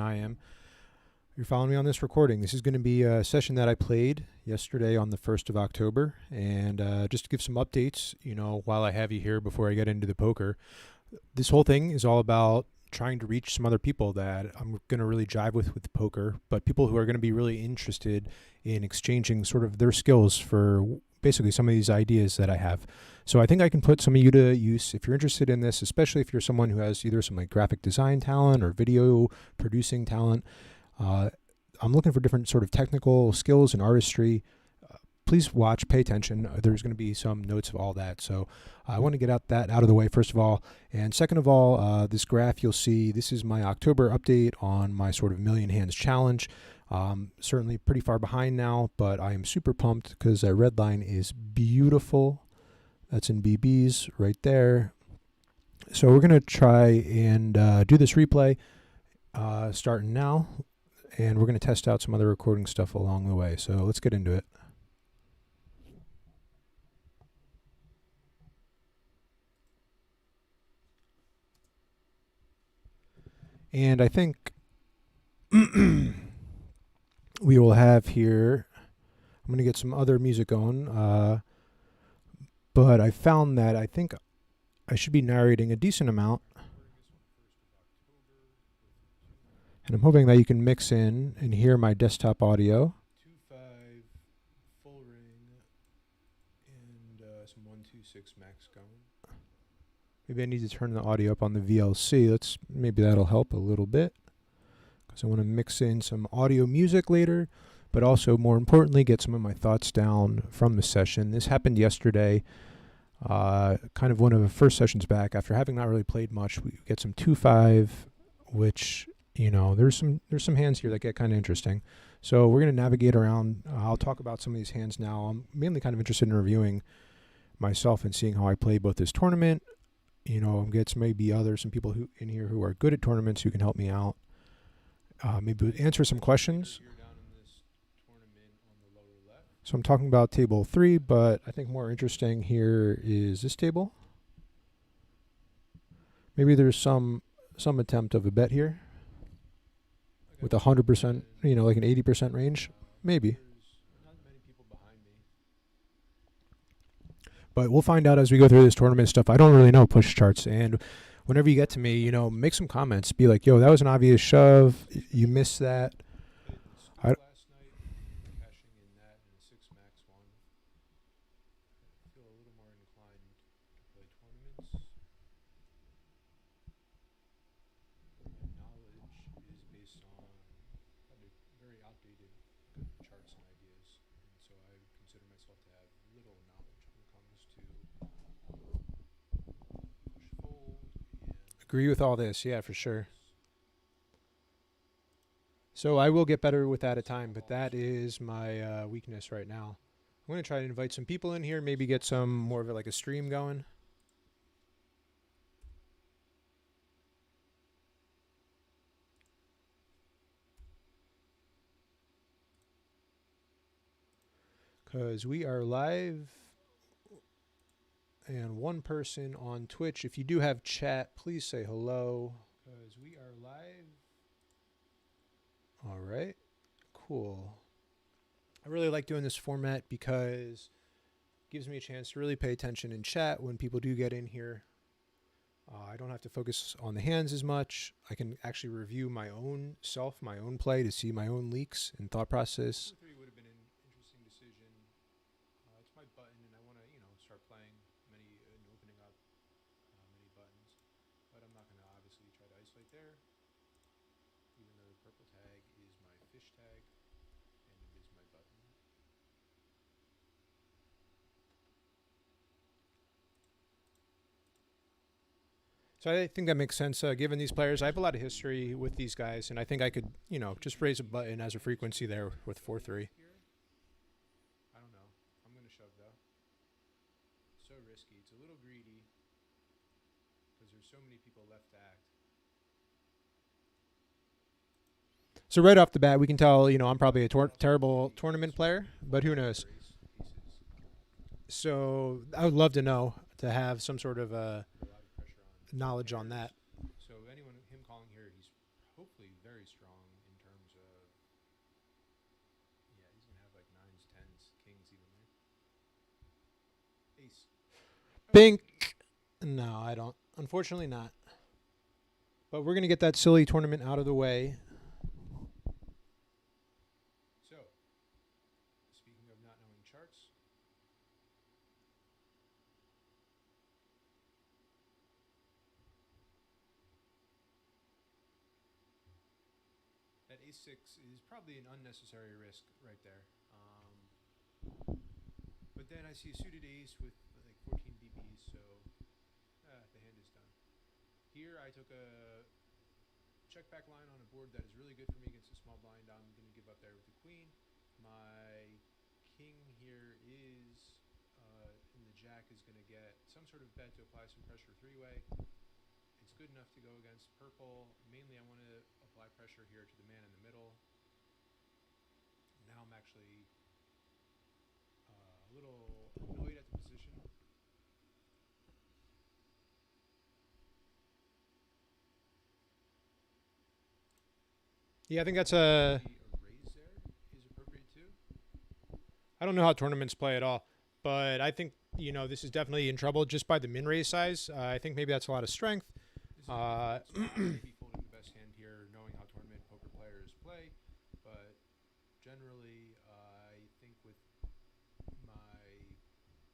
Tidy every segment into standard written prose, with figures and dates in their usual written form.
I am. You're following me on this recording. This is going to be a session that I played yesterday on the 1st of October. And just to give some updates, while I have you here before I get into the poker, this whole thing is all about trying to reach some other people that I'm going to really jive with poker, but people who are going to be really interested in exchanging sort of their skills for basically some of these ideas that I have. So I think I can put some of you to use if you're interested in this, especially if you're someone who has either some like graphic design talent or video producing talent. I'm looking for different sort of technical skills and artistry. Please watch, pay attention. There's going to be some notes of all that. So I want to get that out of the way, first of all. And second of all, this graph you'll see, this is my October update on my sort of million hands challenge. Certainly pretty far behind now, but I am super pumped because that red line is beautiful. That's in BBs right there. So we're going to try and do this replay starting now. And we're going to test out some other recording stuff along the way. So let's get into it. And I think we will have here, I'm going to get some other music going. But I found that I think I should be narrating a decent amount. And I'm hoping that you can mix in and hear my desktop audio. 2.5 full ring and some 1.26 max going. Maybe I need to turn the audio up on the VLC. Maybe that'll help a little bit because I want to mix in some audio music later, but also more importantly, get some of my thoughts down from the session. This happened yesterday, kind of one of the first sessions back. After having not really played much, we get some 2.5, which there's some hands here that get kind of interesting. So we're going to navigate around. I'll talk about some of these hands now. I'm mainly kind of interested in reviewing myself and seeing how I play both this tournament. Get maybe some people who in here who are good at tournaments who can help me out. Maybe answer some questions. So I'm talking about table 3, but I think more interesting here is this table. Maybe there's some attempt of a bet here. With 100%, like an 80% range, maybe. But we'll find out as we go through this tournament stuff. I don't really know push charts, and whenever you get to me, make some comments. Be like, yo, that was an obvious shove. You missed that. Agree with all this, yeah, for sure. So I will get better with that at time, but that is my weakness right now. I'm going to try to invite some people in here, maybe get some more of like a stream going. Because we are live. And one person on Twitch. If you do have chat, please say hello. Because we are live. All right. Cool. I really like doing this format because it gives me a chance to really pay attention in chat when people do get in here. I don't have to focus on the hands as much. I can actually review my own play to see my own leaks and thought process. So I think that makes sense, given these players. I have a lot of history with these guys, and I think I could, just raise a button as a frequency there with 4-3. I don't know. I'm going to shove, though. So risky. It's a little greedy because there's so many people left to act. So right off the bat, we can tell, I'm probably a terrible tournament player, but who knows? So I would love to know, to have some sort of knowledge on that. So anyone, him calling here, he's hopefully very strong. Bink. No, I don't. Unfortunately not. But we're going to get that silly tournament out of the way. So, speaking of not knowing charts, that ace-6 is probably an unnecessary risk right there. But then I see a suited ace with like 14 BBs, so the hand is done. Here I took a check back line on a board that is really good for me against a small blind. I'm going to give up there with the queen. My king here is, and the jack is going to get some sort of bet to apply some pressure three-way. It's good enough to go against purple. Mainly I want to apply pressure here to the man in the middle. Now I'm actually a little annoyed at the position. Yeah, I think that's a raise there is appropriate too. I don't know how tournaments play at all, but I think, you know, this is definitely in trouble just by the min raise size. I think maybe that's a lot of strength. Maybe folding the best hand here, knowing how tournament poker players play, but generally I think with my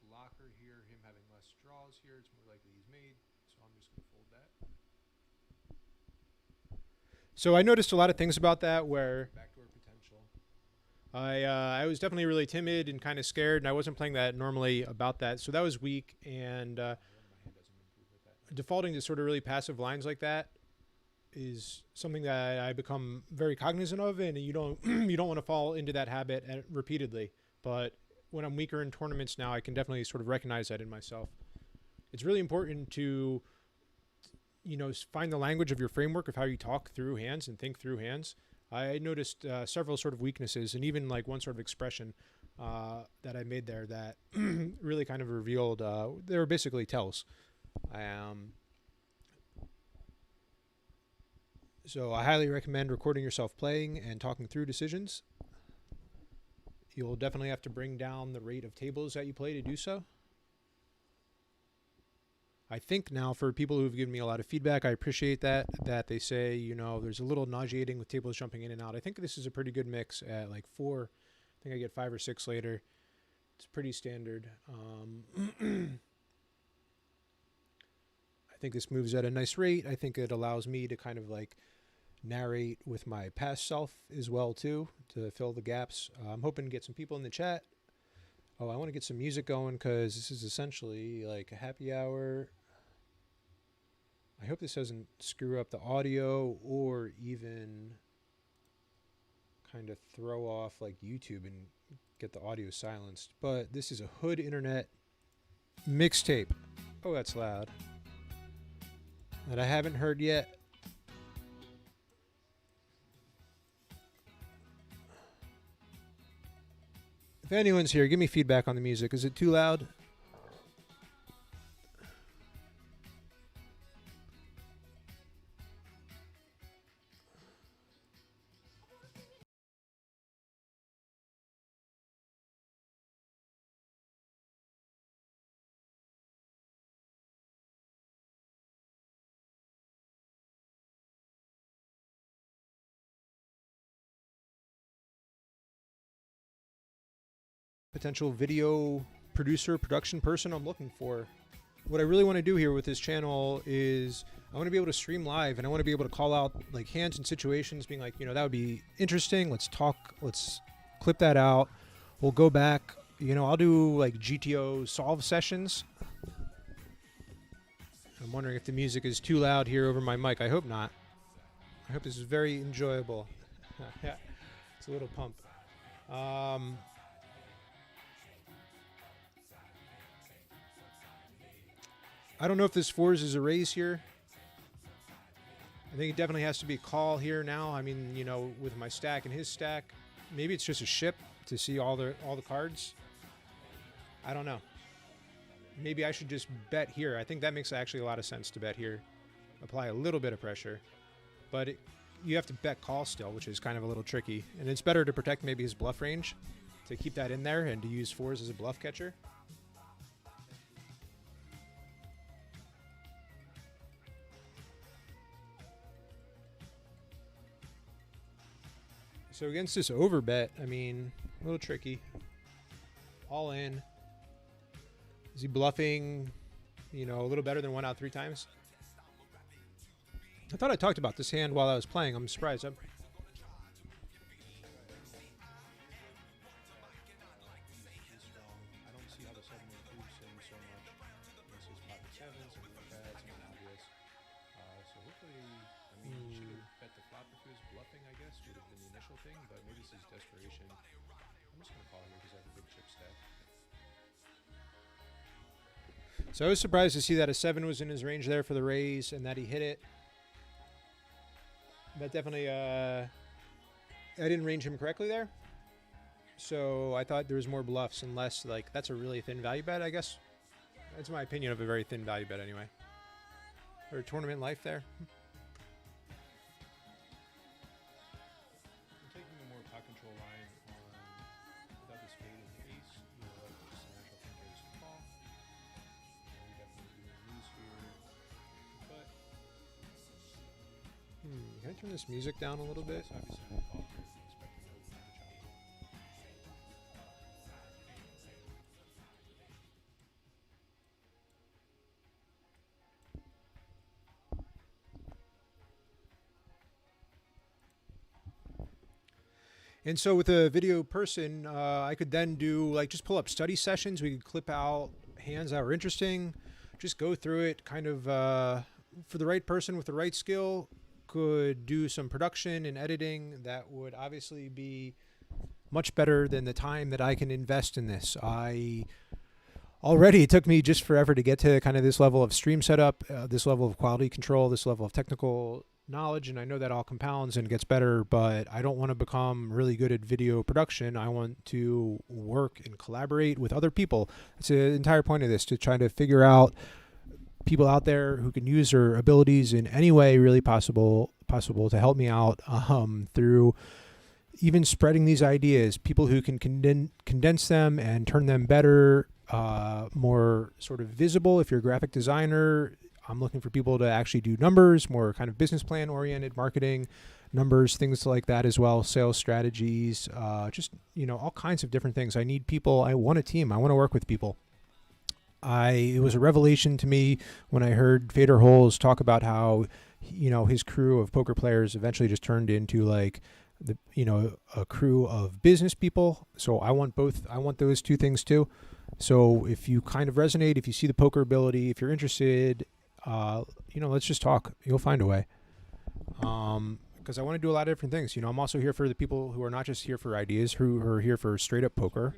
blocker here, him having less draws here, it's more likely he's made, so I'm just going to fold that. So I noticed a lot of things about that where backdoor potential. I was definitely really timid and kind of scared, and I wasn't playing that normally about that, so that was weak. And defaulting to sort of really passive lines like that is something that I become very cognizant of, and you don't want to fall into that habit repeatedly. But when I'm weaker in tournaments now, I can definitely sort of recognize that in myself. It's really important to, you know, find the language of your framework of how you talk through hands and think through hands. I noticed several sort of weaknesses and even like one sort of expression that I made there that really kind of revealed, they were basically tells. So I highly recommend recording yourself playing and talking through decisions. You'll definitely have to bring down the rate of tables that you play to do so. I think now for people who've given me a lot of feedback, I appreciate that they say, you know, there's a little nauseating with tables jumping in and out. I think this is a pretty good mix at like 4. I think I get 5 or 6 later. It's pretty standard. I think this moves at a nice rate. I think it allows me to kind of like narrate with my past self as well too, to fill the gaps. I'm hoping to get some people in the chat. Oh, I want to get some music going because this is essentially like a happy hour. I hope this doesn't screw up the audio or even kind of throw off like YouTube and get the audio silenced. But this is a Hood Internet mixtape. Oh, that's loud. That I haven't heard yet. If anyone's here, give me feedback on the music. Is it too loud? Potential video producer, production person I'm looking for. What I really want to do here with this channel is I want to be able to stream live, and I want to be able to call out like hands and situations, being like, you know, that would be interesting. Let's talk. Let's clip that out. We'll go back. You know, I'll do like GTO solve sessions. I'm wondering if the music is too loud here over my mic. I hope not. I hope this is very enjoyable. Yeah, it's a little pump. I don't know if this 4s is a raise here. I think it definitely has to be a call here now. I mean, you know, with my stack and his stack, maybe it's just a ship to see all the cards. I don't know. Maybe I should just bet here. I think that makes actually a lot of sense to bet here. Apply a little bit of pressure. But you have to bet call still, which is kind of a little tricky. And it's better to protect maybe his bluff range, to keep that in there and to use 4s as a bluff catcher. So against this over bet, I mean, a little tricky. All in. Is he bluffing, you know, a little better than 1 out 3 times? I thought I talked about this hand while I was playing. I'm surprised. So I was surprised to see that a 7 was in his range there for the raise and that he hit it. That definitely, I didn't range him correctly there. So I thought there was more bluffs and less, like, that's a really thin value bet, I guess. That's my opinion of a very thin value bet anyway. Or tournament life there. I'm taking a more pot control line on without the spade and the ace. You know, like just a natural thing here is a call. We definitely do lose here. But can I turn this music down a little bit? And so with a video person, I could then do like just pull up study sessions. We could clip out hands that were interesting, just go through it kind of for the right person with the right skill, could do some production and editing that would obviously be much better than the time that I can invest in this. Already it took me just forever to get to kind of this level of stream setup, this level of quality control, this level of technical knowledge, and I know that all compounds and gets better, but I don't want to become really good at video production. I want to work and collaborate with other people. That's the entire point of this, to try to figure out people out there who can use their abilities in any way really possible to help me out through even spreading these ideas, people who can condense them and turn them better, more sort of visible. If you're a graphic designer, I'm looking for people to actually do numbers, more kind of business plan oriented marketing numbers, things like that as well, sales strategies, just, you know, all kinds of different things. I need people. I want a team. I want to work with people. It was a revelation to me when I heard Fader Holes talk about how, you know, his crew of poker players eventually just turned into like a crew of business people. So I want both. I want those two things too. So if you kind of resonate, if you see the poker ability, if you're interested, let's just talk. You'll find a way. Because I want to do a lot of different things. You know, I'm also here for the people who are not just here for ideas, who are here for straight up poker.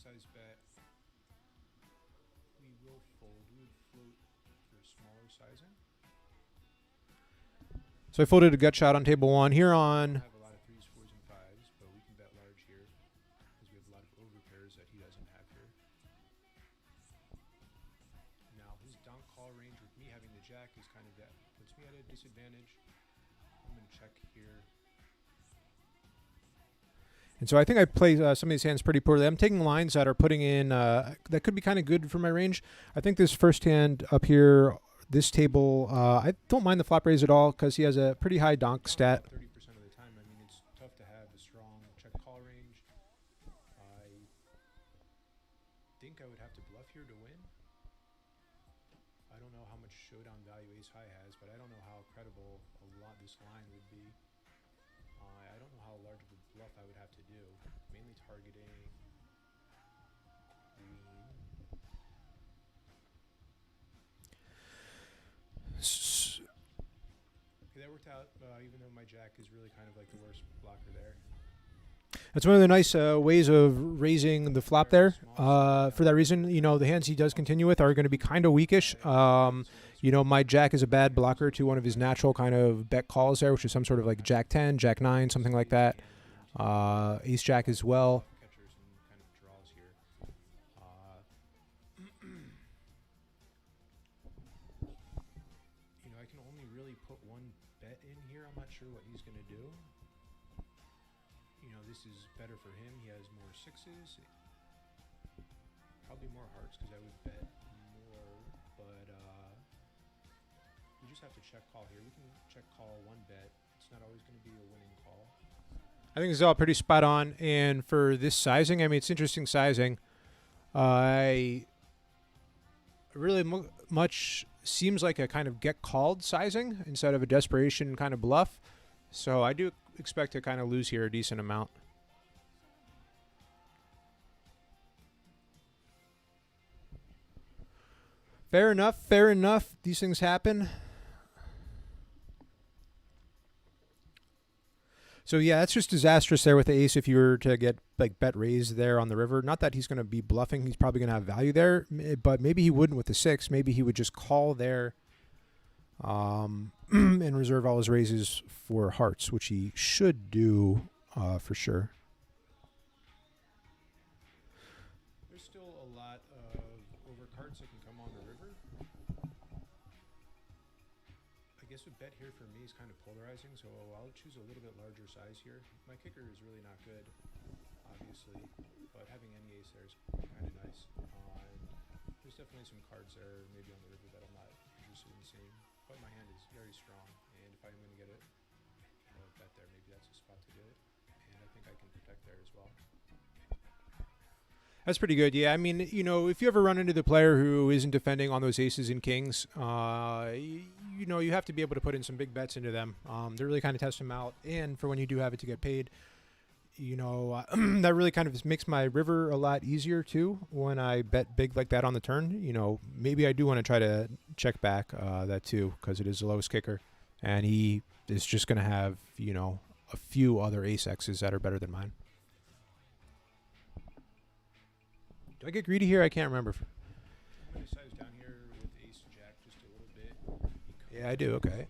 Size bet. We will fold. We would float for smaller sizing. So I folded a gut shot on table 1. Here on. I have a lot of 3s, 4s, and 5s, but we can bet large here because we have a lot of over pairs that he doesn't have here. Now his donk call range with me having the jack is kind of puts me at a disadvantage. I'm going to check here. And so I think I play some of these hands pretty poorly. I'm taking lines that are putting in, that could be kind of good for my range. I think this first hand up here, this table, I don't mind the flop raise at all because he has a pretty high donk stat. 30% of the time. I mean, it's tough to have a strong check call range. I think I would have to bluff here to win. I don't know how much showdown value ace high has, but I don't know how credible this line would be. I don't know how large of a bluff I would have to do. Mainly targeting queen. Okay, that worked out, even though my jack is really kind of like the worst blocker there. That's one of the nice ways of raising the flop there. For that reason, you know, the hands he does continue with are going to be kind of weakish. You know, my jack is a bad blocker to one of his natural kind of bet calls there, which is some sort of like jack 10, jack 9, something like that. Ace jack as well. You know, I can only really put one bet in here. I'm not sure what he's going to do. You know, this is better for him. He has more 6s. Probably be more hearts because I would bet more, but we just have to check call here. We can check call one bet. It's not always going to be a winning call. I think this is all pretty spot on, and for this sizing, I mean, it's interesting sizing. I really much seems like a kind of get called sizing instead of a desperation kind of bluff. So I do expect to kind of lose here a decent amount. Fair enough, fair enough. These things happen. So yeah, that's just disastrous there with the ace if you were to get like bet raised there on the river. Not that he's going to be bluffing. He's probably going to have value there, but maybe he wouldn't with the 6. Maybe he would just call there and reserve all his raises for hearts, which he should do for sure. There's still a lot of overcards that can come on the river. I guess a bet here for me is kind of polarizing, so I'll choose a little bit larger size here. My kicker is really not good, obviously, but having any ace there is kind of nice. And there's definitely some cards there, maybe on the river, that I'm not interested in seeing. But my hand is very strong, and if I'm going to get a bet there, maybe that's a spot to get it. And I think I can protect there as well. That's pretty good. Yeah, I mean, you know, if you ever run into the player who isn't defending on those aces and kings, you know, you have to be able to put in some big bets into them. They really kind of test them out. And for when you do have it to get paid, you know, that really kind of makes my river a lot easier too when I bet big like that on the turn. You know, maybe I do want to try to check back that too, because it is the lowest kicker. And he is just going to have, you know, a few other ace X's that are better than mine. Do I get greedy here? I can't remember. I'm going to size down here with ace jack just a little bit. Yeah, I do. Okay.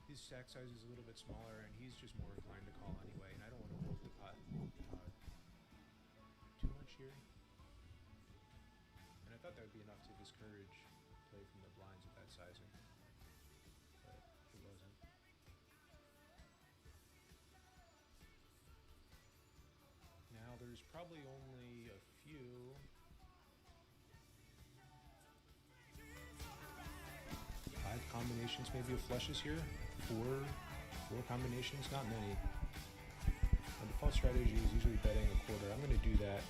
His stack size is a little bit smaller, and he's just more inclined to call anyway, and I don't want to blow the pot too much here. And I thought that would be enough to discourage play from the blinds with that sizing, but it wasn't. Now there's probably only a few. Five combinations maybe of flushes here. Four combinations, not many. My default strategy is usually betting a quarter. I'm going to do that.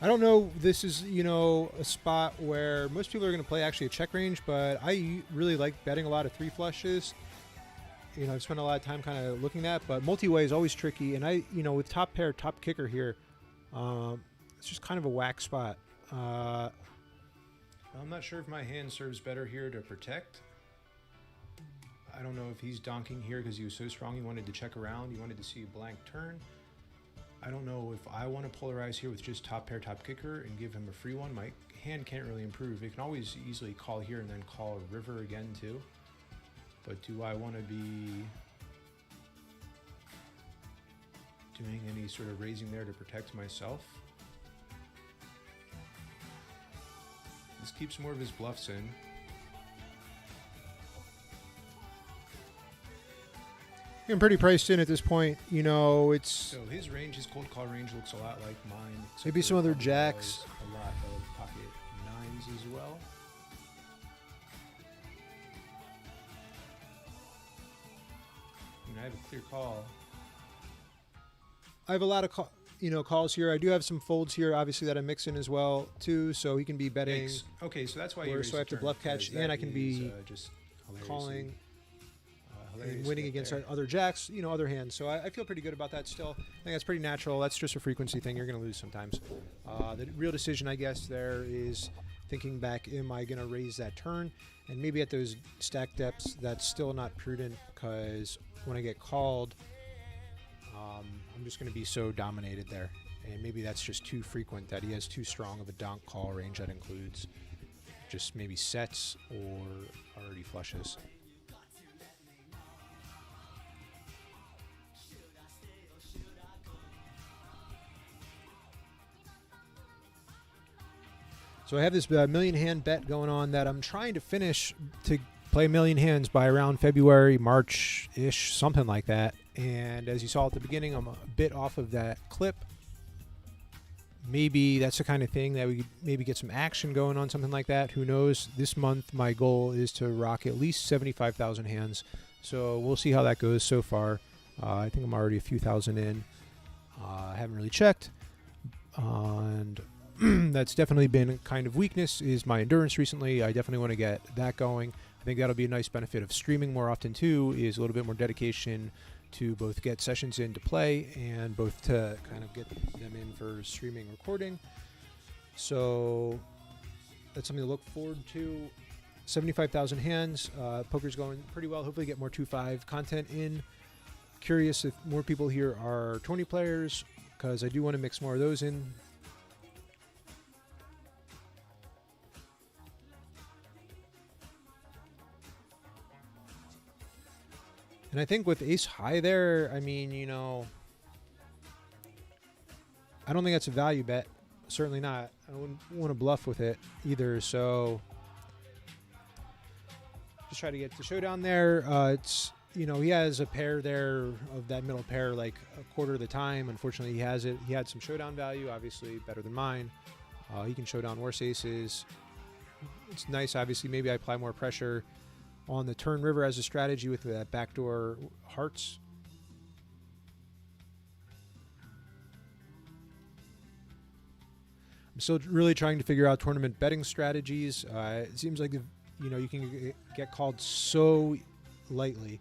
I don't know, this is, you know, a spot where most people are going to play actually a check range, but I really like betting a lot of 3 flushes. You know, I've spent a lot of time kind of looking at that, but multi-way is always tricky. And I, you know, with top pair, top kicker here, it's just kind of a whack spot. I'm not sure if my hand serves better here to protect. I don't know if he's donking here because he was so strong he wanted to check around. He wanted to see a blank turn. I don't know if I want to polarize here with just top pair, top kicker and give him a free one. My hand can't really improve. It can always easily call here and then call a river again too. But do I want to be doing any sort of raising there to protect myself? This keeps more of his bluffs in. I'm pretty priced in at this point. You know, it's... So his range, his cold call range looks a lot like mine. Maybe some other jacks. A lot of pocket 9s as well. I mean, I have a clear call. I have a lot of calls here. I do have some folds here, obviously, that I mix in as well, too. So he can be betting. Okay, so that's why you so I have to bluff catch, and I can be just calling and winning against other jacks, you know, other hands. So I feel pretty good about that still. I think that's pretty natural. That's just a frequency thing. You're going to lose sometimes. The real decision, I guess, there is thinking back, am I going to raise that turn? And maybe at those stack depths, that's still not prudent because when I get called, I'm just going to be so dominated there. And maybe that's just too frequent, that he has too strong of a donk call range that includes just maybe sets or already flushes. So I have this million hand bet going on that I'm trying to finish to play a million hands by around February, March-ish, something like that. And as you saw at the beginning, I'm a bit off of that clip. maybe that's the kind of thing that we could maybe get some action going on, something like that. Who knows? This month, my goal is to rock at least 75,000 hands. So we'll see how that goes so far. I think I'm already a few thousand in. I haven't really checked. And that's definitely been a kind of weakness is my endurance recently. I definitely want to get that going. I think that'll be a nice benefit of streaming more often too, is a little bit more dedication to both get sessions in to play and both to kind of get them in for streaming recording. So that's something to look forward to. 75,000 hands. Poker's going pretty well. Hopefully get more 2.5 content in. Curious if more people here are 20 players, because I do want to mix more of those in. And I think with ace high there, I mean, you know, I don't think that's a value bet. Certainly not. I wouldn't want to bluff with it either. So just try to get the showdown there. It's, you know, he has a pair there of that middle pair like a quarter of the time. Unfortunately, he has it. He had some showdown value, obviously better than mine. He can show down worse aces. It's nice, obviously. Maybe I apply more pressure on the turn river as a strategy with that backdoor hearts. I'm still really trying to figure out tournament betting strategies. It seems like, you know, you can get called so lightly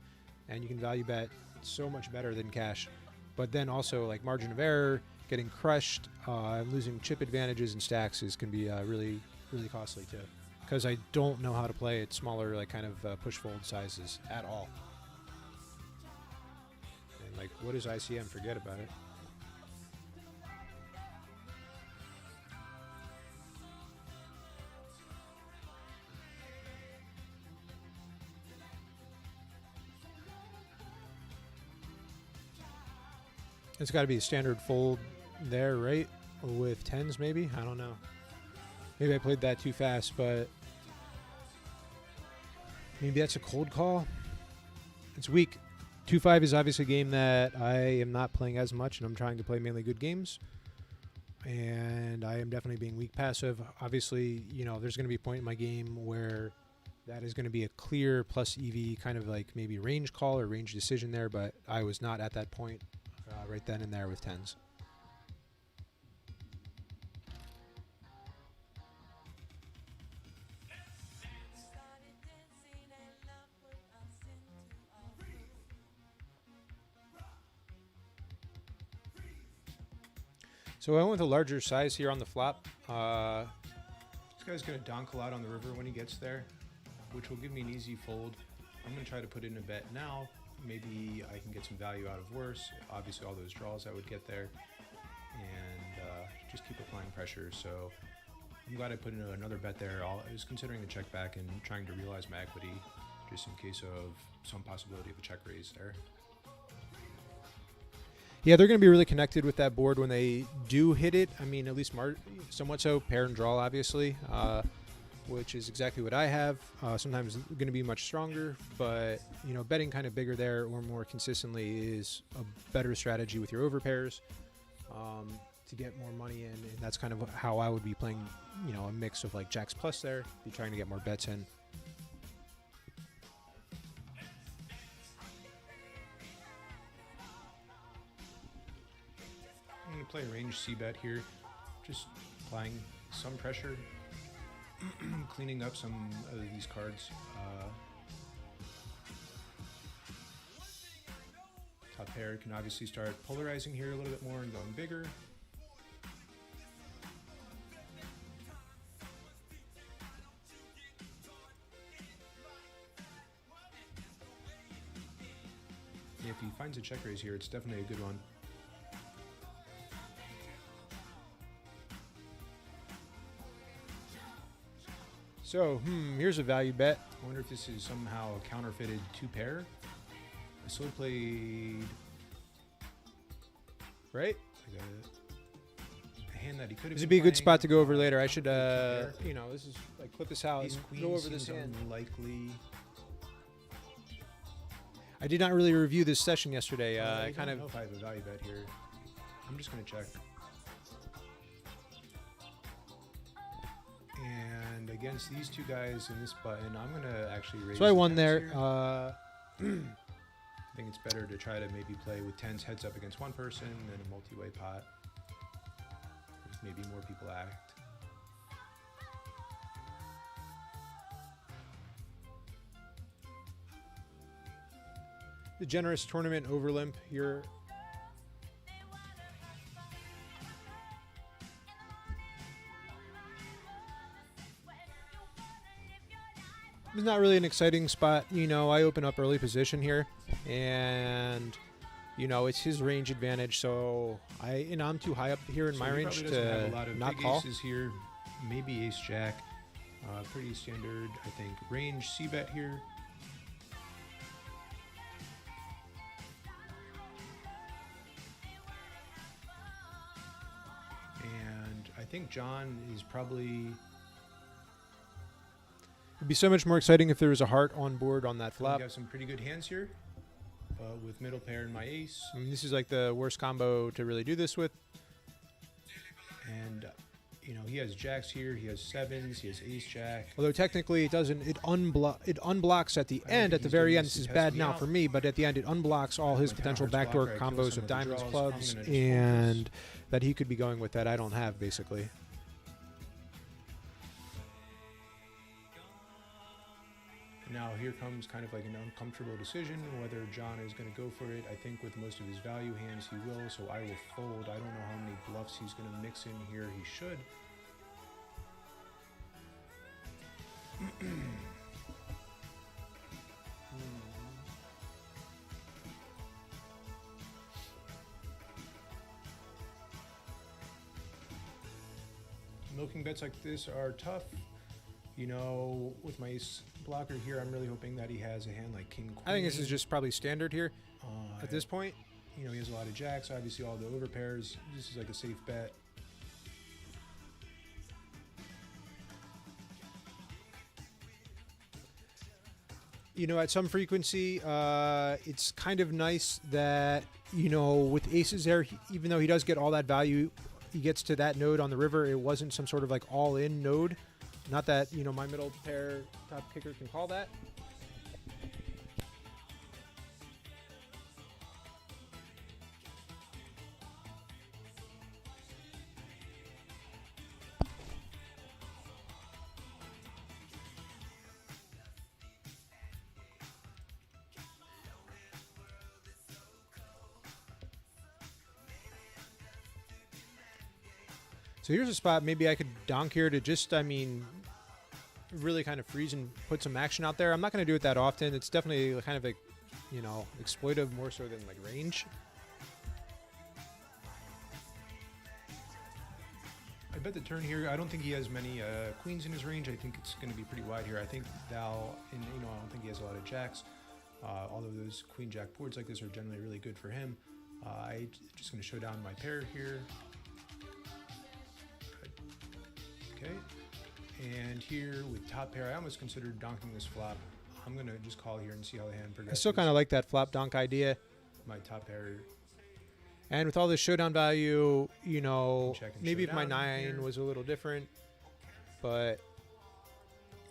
and you can value bet so much better than cash. But then also like margin of error, getting crushed, losing chip advantages and stacks can be really, really costly too. Because I don't know how to play at smaller, like kind of push fold sizes at all. And like, what is ICM? Forget about it. It's got to be a standard fold there, right? With tens, maybe? I don't know. Maybe I played that too fast, but maybe that's a cold call. It's weak. 2-5 is obviously a game that I am not playing as much, and I'm trying to play mainly good games. And I am definitely being weak passive. Obviously, you know, there's going to be a point in my game where that is going to be a clear plus EV kind of like maybe range call or range decision there, but I was not at that point right then and there with tens. So I went with a larger size here on the flop. This guy's going to donk a lot on the river when he gets there, which will give me an easy fold. I'm going to try to put in a bet now. Maybe I can get some value out of worse. Obviously, all those draws I would get there. And just keep applying pressure. So I'm glad I put in another bet there. I was considering the check back and trying to realize my equity just in case of some possibility of a check raise there. Yeah, they're going to be really connected with that board when they do hit it. I mean, at least somewhat so. Pair and draw, obviously, which is exactly what I have. Sometimes going to be much stronger, but, you know, betting kind of bigger there or more consistently is a better strategy with your overpairs to get more money in. And that's kind of how I would be playing, you know, a mix of like jacks plus there, be trying to get more bets in. I'm going to play a range C-bet here, just applying some pressure, cleaning up some of these cards. Top pair can obviously start polarizing here a little bit more and going bigger. Yeah, if he finds a check raise here, it's definitely a good one. So, here's a value bet. I wonder if this is somehow a counterfeited two pair. I still played, right? A hand that he could have. This would be a good spot to go over later. I should, you know, this is like clip this out and go over this hand. Unlikely. I did not really review this session yesterday. I kind of know if I have a value bet here. I'm just gonna check. And against these two guys in this button, I'm going to actually raise. So I won the there. tens here. I think it's better to try to maybe play with tens heads up against one person than a multi-way pot. Maybe more people act. The generous tournament overlimp here. It's not really an exciting spot. You know, I open up early position here, and you know it's his range advantage. So I'm too high up here in my range to have a lot of not big call. Aces here, maybe ace jack, pretty standard. I think range c bet here. And I think John is probably. It'd be so much more exciting if there was a heart on board on that flop. We have some pretty good hands here with middle pair and my ace. I mean, this is like the worst combo to really do this with. And, you know, he has jacks here. He has sevens. He has ace jack. Although technically it doesn't. It unblocks at the end. At the very end, this is bad now for me. But at the end, it unblocks all his potential backdoor combos of diamonds, clubs, and that he could be going with that I don't have, basically. Now here comes kind of like an uncomfortable decision whether John is going to go for it. I think with most of his value hands he will, so I will fold. I don't know how many bluffs he's going to mix in here. He should. Milking bets like this are tough. You know, with my ace blocker here, I'm really hoping that he has a hand like king, queen. I think this is just probably standard here at this point. You know, he has a lot of jacks, obviously all the overpairs. This is like a safe bet. You know, at some frequency, it's kind of nice that, you know, with aces there, even though he does get all that value, he gets to that node on the river. It wasn't some sort of like all-in node. Not that, you know, my middle pair top kicker can call that. So here's a spot maybe I could donk here to just, I mean, really kind of freeze and put some action out there. I'm not going to do it that often. It's definitely kind of like, you know, exploitive more so than like range. I bet the turn here, I don't think he has many queens in his range. I think it's going to be pretty wide here. I think Val, and you know, I don't think he has a lot of jacks. Although those queen jack boards like this are generally really good for him. I'm just going to show down my pair here. Okay, and here with top pair, I almost considered donking this flop. I'm going to just call here and see how the hand progresses. I still kind of like that flop donk idea. My top pair. And with all this showdown value, you know, maybe if my 9 was a little different, but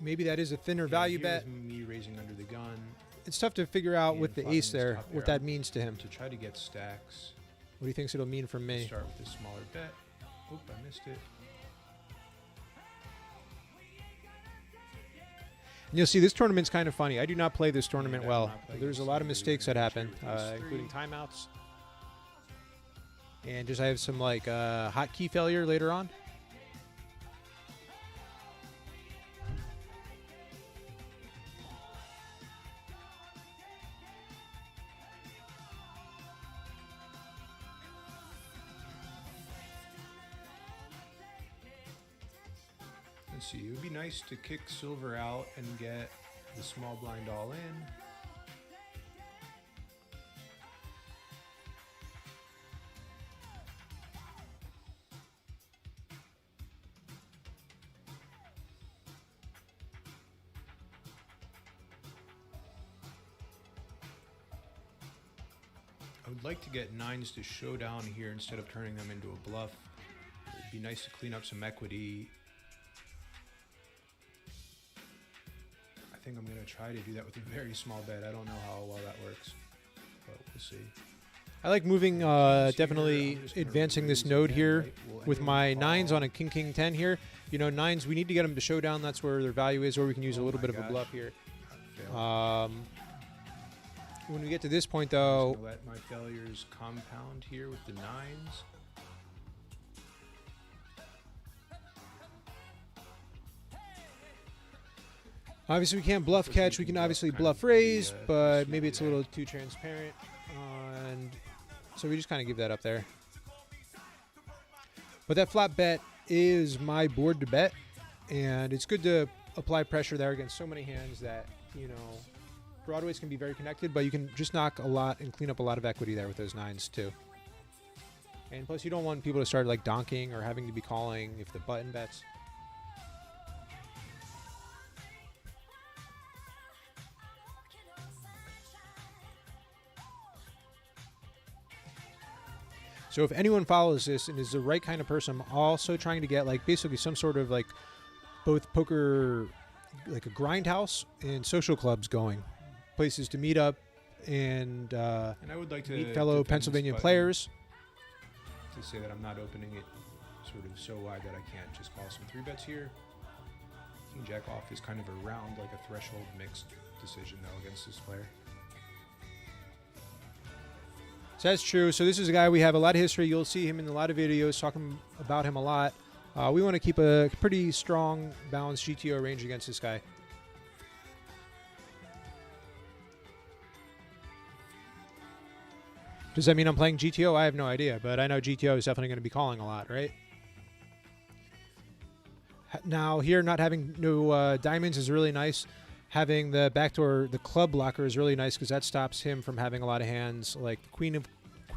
maybe that is a thinner value bet. Me raising under the gun. It's tough to figure out with the ace there what that means to him. To try to get stacks. What do you think it'll mean for me? Start with a smaller bet. Oop, I missed it. And you'll see this tournament's kind of funny. I do not play this tournament well. There's a lot of mistakes that happen, including timeouts. And just I have some like hotkey failure later on. Let's see, it would be nice to kick silver out and get the small blind all in. I would like to get 9s to show down here instead of turning them into a bluff. It'd be nice to clean up some equity. think I'm going to try to do that with a very small bet. I don't know how well that works, but we'll see. I like moving, definitely advancing this node here with my 9s on a king, 10 here. You know, 9s, we need to get them to showdown. That's where their value is, or we can use a little bit of a bluff here. When we get to this point, though, I'm let my failures compound here with the 9s. Obviously, we can't bluff catch. We can obviously bluff raise, but maybe it's a little too transparent. And so we just kind of give that up there. But that flop bet is my board to bet, and it's good to apply pressure there against so many hands that, you know, broadways can be very connected, but you can just knock a lot and clean up a lot of equity there with those 9s too. And plus, you don't want people to start like donking or having to be calling if the button bets. So if anyone follows this and is the right kind of person, I'm also trying to get like basically some sort of like both poker, like a grind house and social clubs going, places to meet up and I would like to meet fellow Pennsylvania players. To say that I'm not opening it sort of so wide that I can't just call some 3-bets here. King Jack off is kind of a round, like a threshold mixed decision though against this player. So that's true. So this is a guy we have a lot of history. You'll see him in a lot of videos, talking about him a lot. We want to keep a pretty strong, balanced GTO range against this guy. Does that mean I'm playing GTO? I have no idea, but I know GTO is definitely going to be calling a lot, right? Now here, not having no diamonds is really nice. Having the backdoor, the club blocker is really nice because that stops him from having a lot of hands like Queen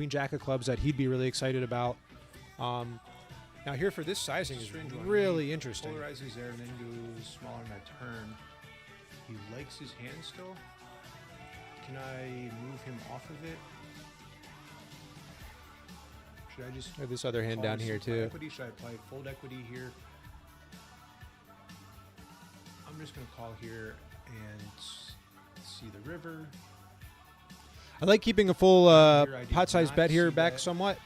Jack of clubs that he'd be really excited about. Now here for this sizing is really interesting. Polarizes there and then goes smaller on that turn. He likes his hand still. Can I move him off of it? Should I just have this other hand down here too? Equity? Should I apply fold equity here? I'm just going to call here and see the river. I like keeping a full pot size bet here back somewhat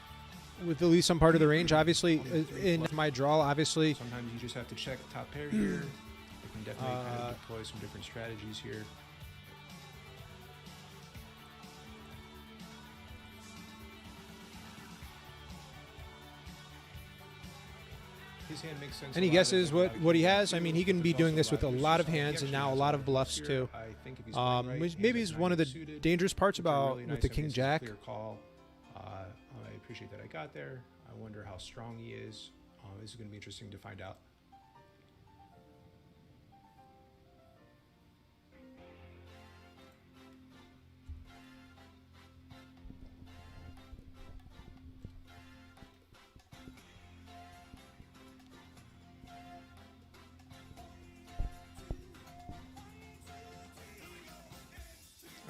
with at least some part of the range. Obviously, in my draw, obviously. Sometimes you just have to check top pair here. You can definitely kind of deploy some different strategies here. His hand makes sense. Any guesses what he has? I mean, he can be doing this with a lot of hands and now a lot of bluffs too. Maybe is one of the dangerous parts about with the King Jack. I appreciate that I got there. I wonder how strong he is. This is going to be interesting to find out.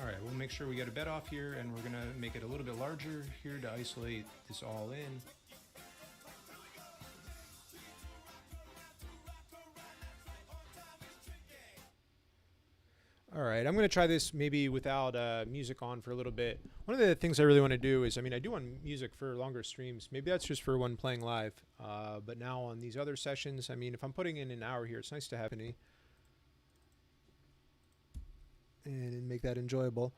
All right, we'll make sure we get a bet off here, and we're gonna make it a little bit larger here to isolate this all in. All right, I'm gonna try this maybe without music on for a little bit. One of the things I really want to do is, I mean, I do want music for longer streams. Maybe that's just for when playing live. But now on these other sessions, I mean, if I'm putting in an hour here, it's nice to have any. And make that enjoyable.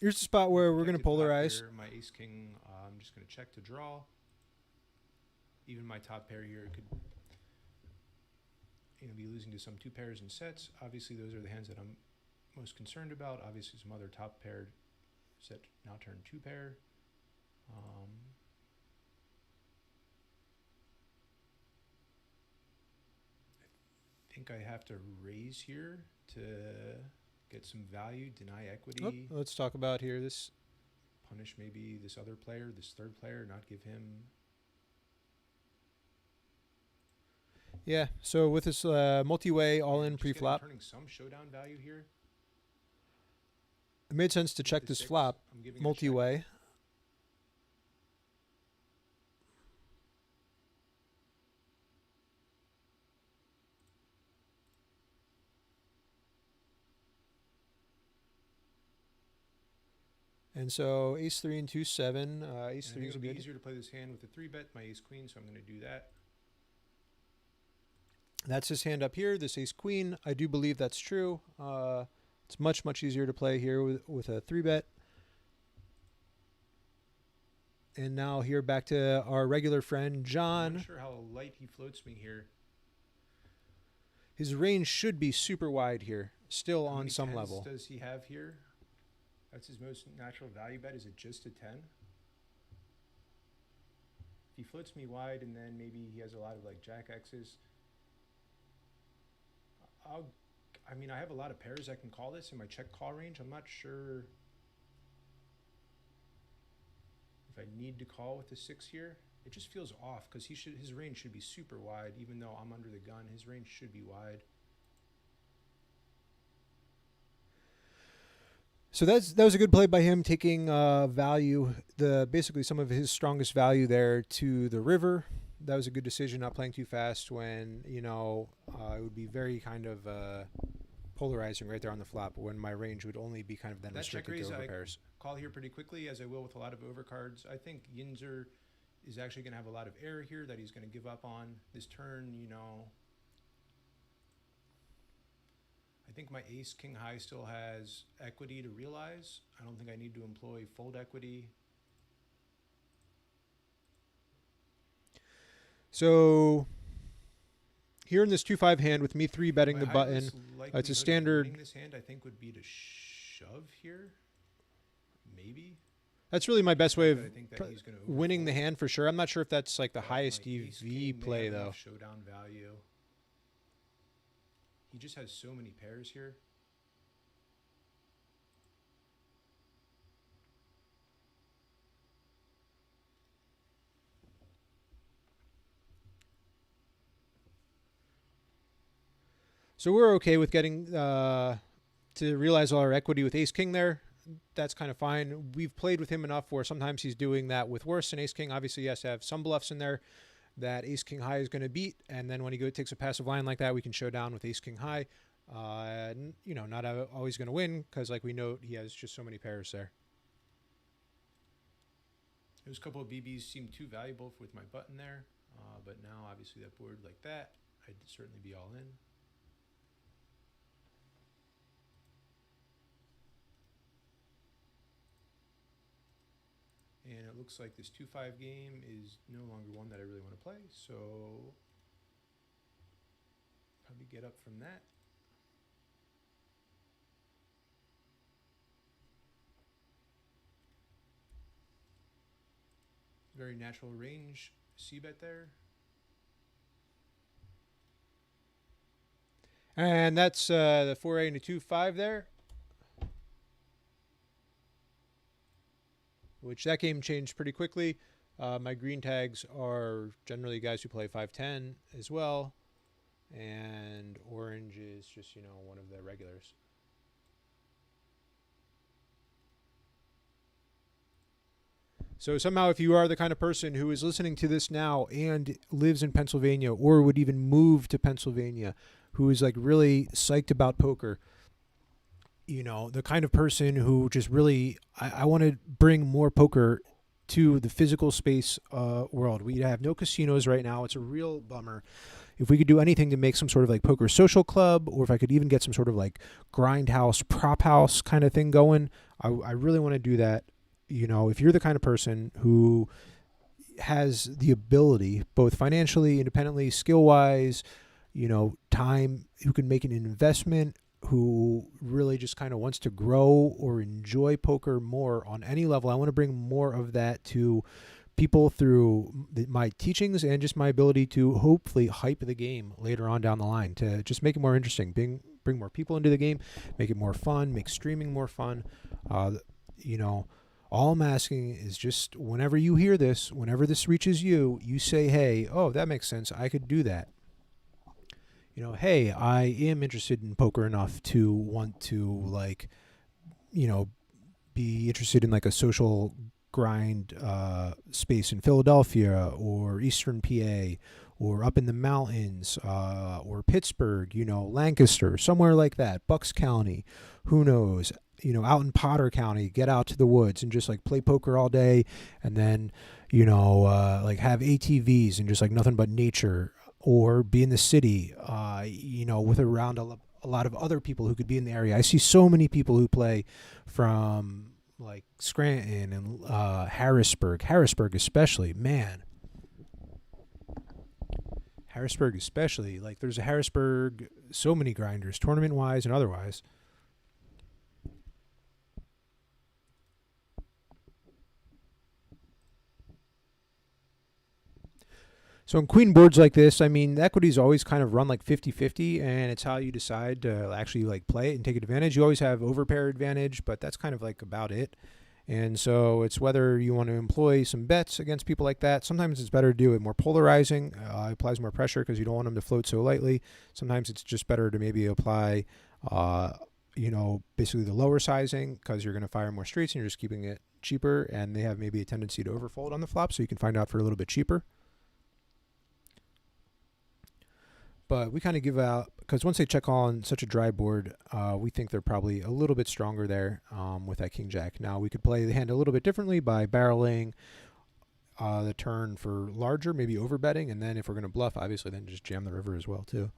Here's the spot where we're going to polarize. Here, my ace king, I'm just going to check to draw. Even my top pair here could be losing to some 2 pairs and sets. Obviously, those are the hands that I'm most concerned about. Obviously, some other top paired set now turn 2 pair. I think I have to raise here to get some value, deny equity. Oh, let's talk about here this. Punish maybe this other player, this third player, not give him. Yeah, so with this multi-way all-in pre-flop. Turning some showdown value here. It made sense to check this flop, multi-way. And so ace 3 and 2 7. Ace 3 is it'll good. be easier to play this hand with a 3-bet my ace queen, so I'm going to do that. That's his hand up here, this ace queen. I do believe that's true. It's much, much easier to play here with a 3-bet. And now here back to our regular friend, John. I'm not sure how light he floats me here. His range should be super wide here, still How on many some tens level. does he have here? That's his most natural value bet. Is it just a 10? If he floats me wide and then maybe he has a lot of like jack X's, I mean, I have a lot of pairs I can call this in my check call range. I'm not sure if I need to call with the 6 here. It just feels off because his range should be super wide. Even though I'm under the gun, his range should be wide. So that was a good play by him, taking value, basically some of his strongest value there to the river. That was a good decision, not playing too fast when, it would be very kind of polarizing right there on the flop when my range would only be kind of then restricted to overpairs. Call here pretty quickly, as I will with a lot of overcards. I think Yinzer is actually going to have a lot of error here that he's going to give up on this turn. I think my ace king high still has equity to realize. I don't think I need to employ fold equity. So here in this 2-5 hand with me 3-betting the button, it's a standard. This hand I think would be to shove here, maybe. That's really my best way of winning the hand for sure. I'm not sure if that's like the highest EV play though. Showdown value. He just has so many pairs here. So we're okay with getting to realize all our equity with ace king there. That's kind of fine. We've played with him enough where sometimes he's doing that with worse than ace king. Obviously, he has to have some bluffs in there that ace king high is going to beat, and then when he takes a passive line like that, we can show down with ace king high. Not always going to win because, like we note, he has just so many pairs there. Those couple of BBs seem too valuable with my button there, but now obviously that board like that, I'd certainly be all in. And it looks like this 2-5 game is no longer one that I really want to play, so probably get up from that. Very natural range c-bet there. And that's the 4A and the 2-5 there. Which that game changed pretty quickly. My green tags are generally guys who play 5-10 as well. And orange is just, one of the regulars. So somehow if you are the kind of person who is listening to this now and lives in Pennsylvania or would even move to Pennsylvania, who is like really psyched about poker, the kind of person who just really, I want to bring more poker to the physical space world. We have no casinos right now. It's a real bummer. If we could do anything to make some sort of like poker social club, or if I could even get some sort of like grind house, prop house kind of thing going, I really want to do that. If you're the kind of person who has the ability, both financially, independently, skill-wise, time, who can make an investment, who really just kind of wants to grow or enjoy poker more on any level, I want to bring more of that to people through my teachings and just my ability to hopefully hype the game later on down the line, to just make it more interesting, bring more people into the game, make it more fun, make streaming more fun. All I'm asking is just whenever you hear this, whenever this reaches you, you say, hey, oh, that makes sense. I could do that. Hey, I am interested in poker enough to want to be interested in like a social grind space in Philadelphia or Eastern PA or up in the mountains or Pittsburgh, Lancaster, somewhere like that, Bucks County, who knows, out in Potter County, get out to the woods and just like play poker all day and then, like have ATVs and just like nothing but nature, or be in the city, with around a lot of other people who could be in the area. I see so many people who play from like Scranton and Harrisburg especially, man. Harrisburg especially, like there's a Harrisburg, so many grinders, tournament wise and otherwise. So in queen boards like this, I mean, the equities always kind of run like 50-50, and it's how you decide to actually like play it and take advantage. You always have overpair advantage, but that's kind of like about it. And so it's whether you want to employ some bets against people like that. Sometimes it's better to do it more polarizing. It applies more pressure because you don't want them to float so lightly. Sometimes it's just better to maybe apply, basically the lower sizing because you're going to fire more streets and you're just keeping it cheaper. And they have maybe a tendency to overfold on the flop, so you can find out for a little bit cheaper. But we kind of give out, because once they check on such a dry board, we think they're probably a little bit stronger there with that king-jack. Now, we could play the hand a little bit differently by barreling the turn for larger, maybe overbetting, and then if we're going to bluff, obviously, then just jam the river as well, too.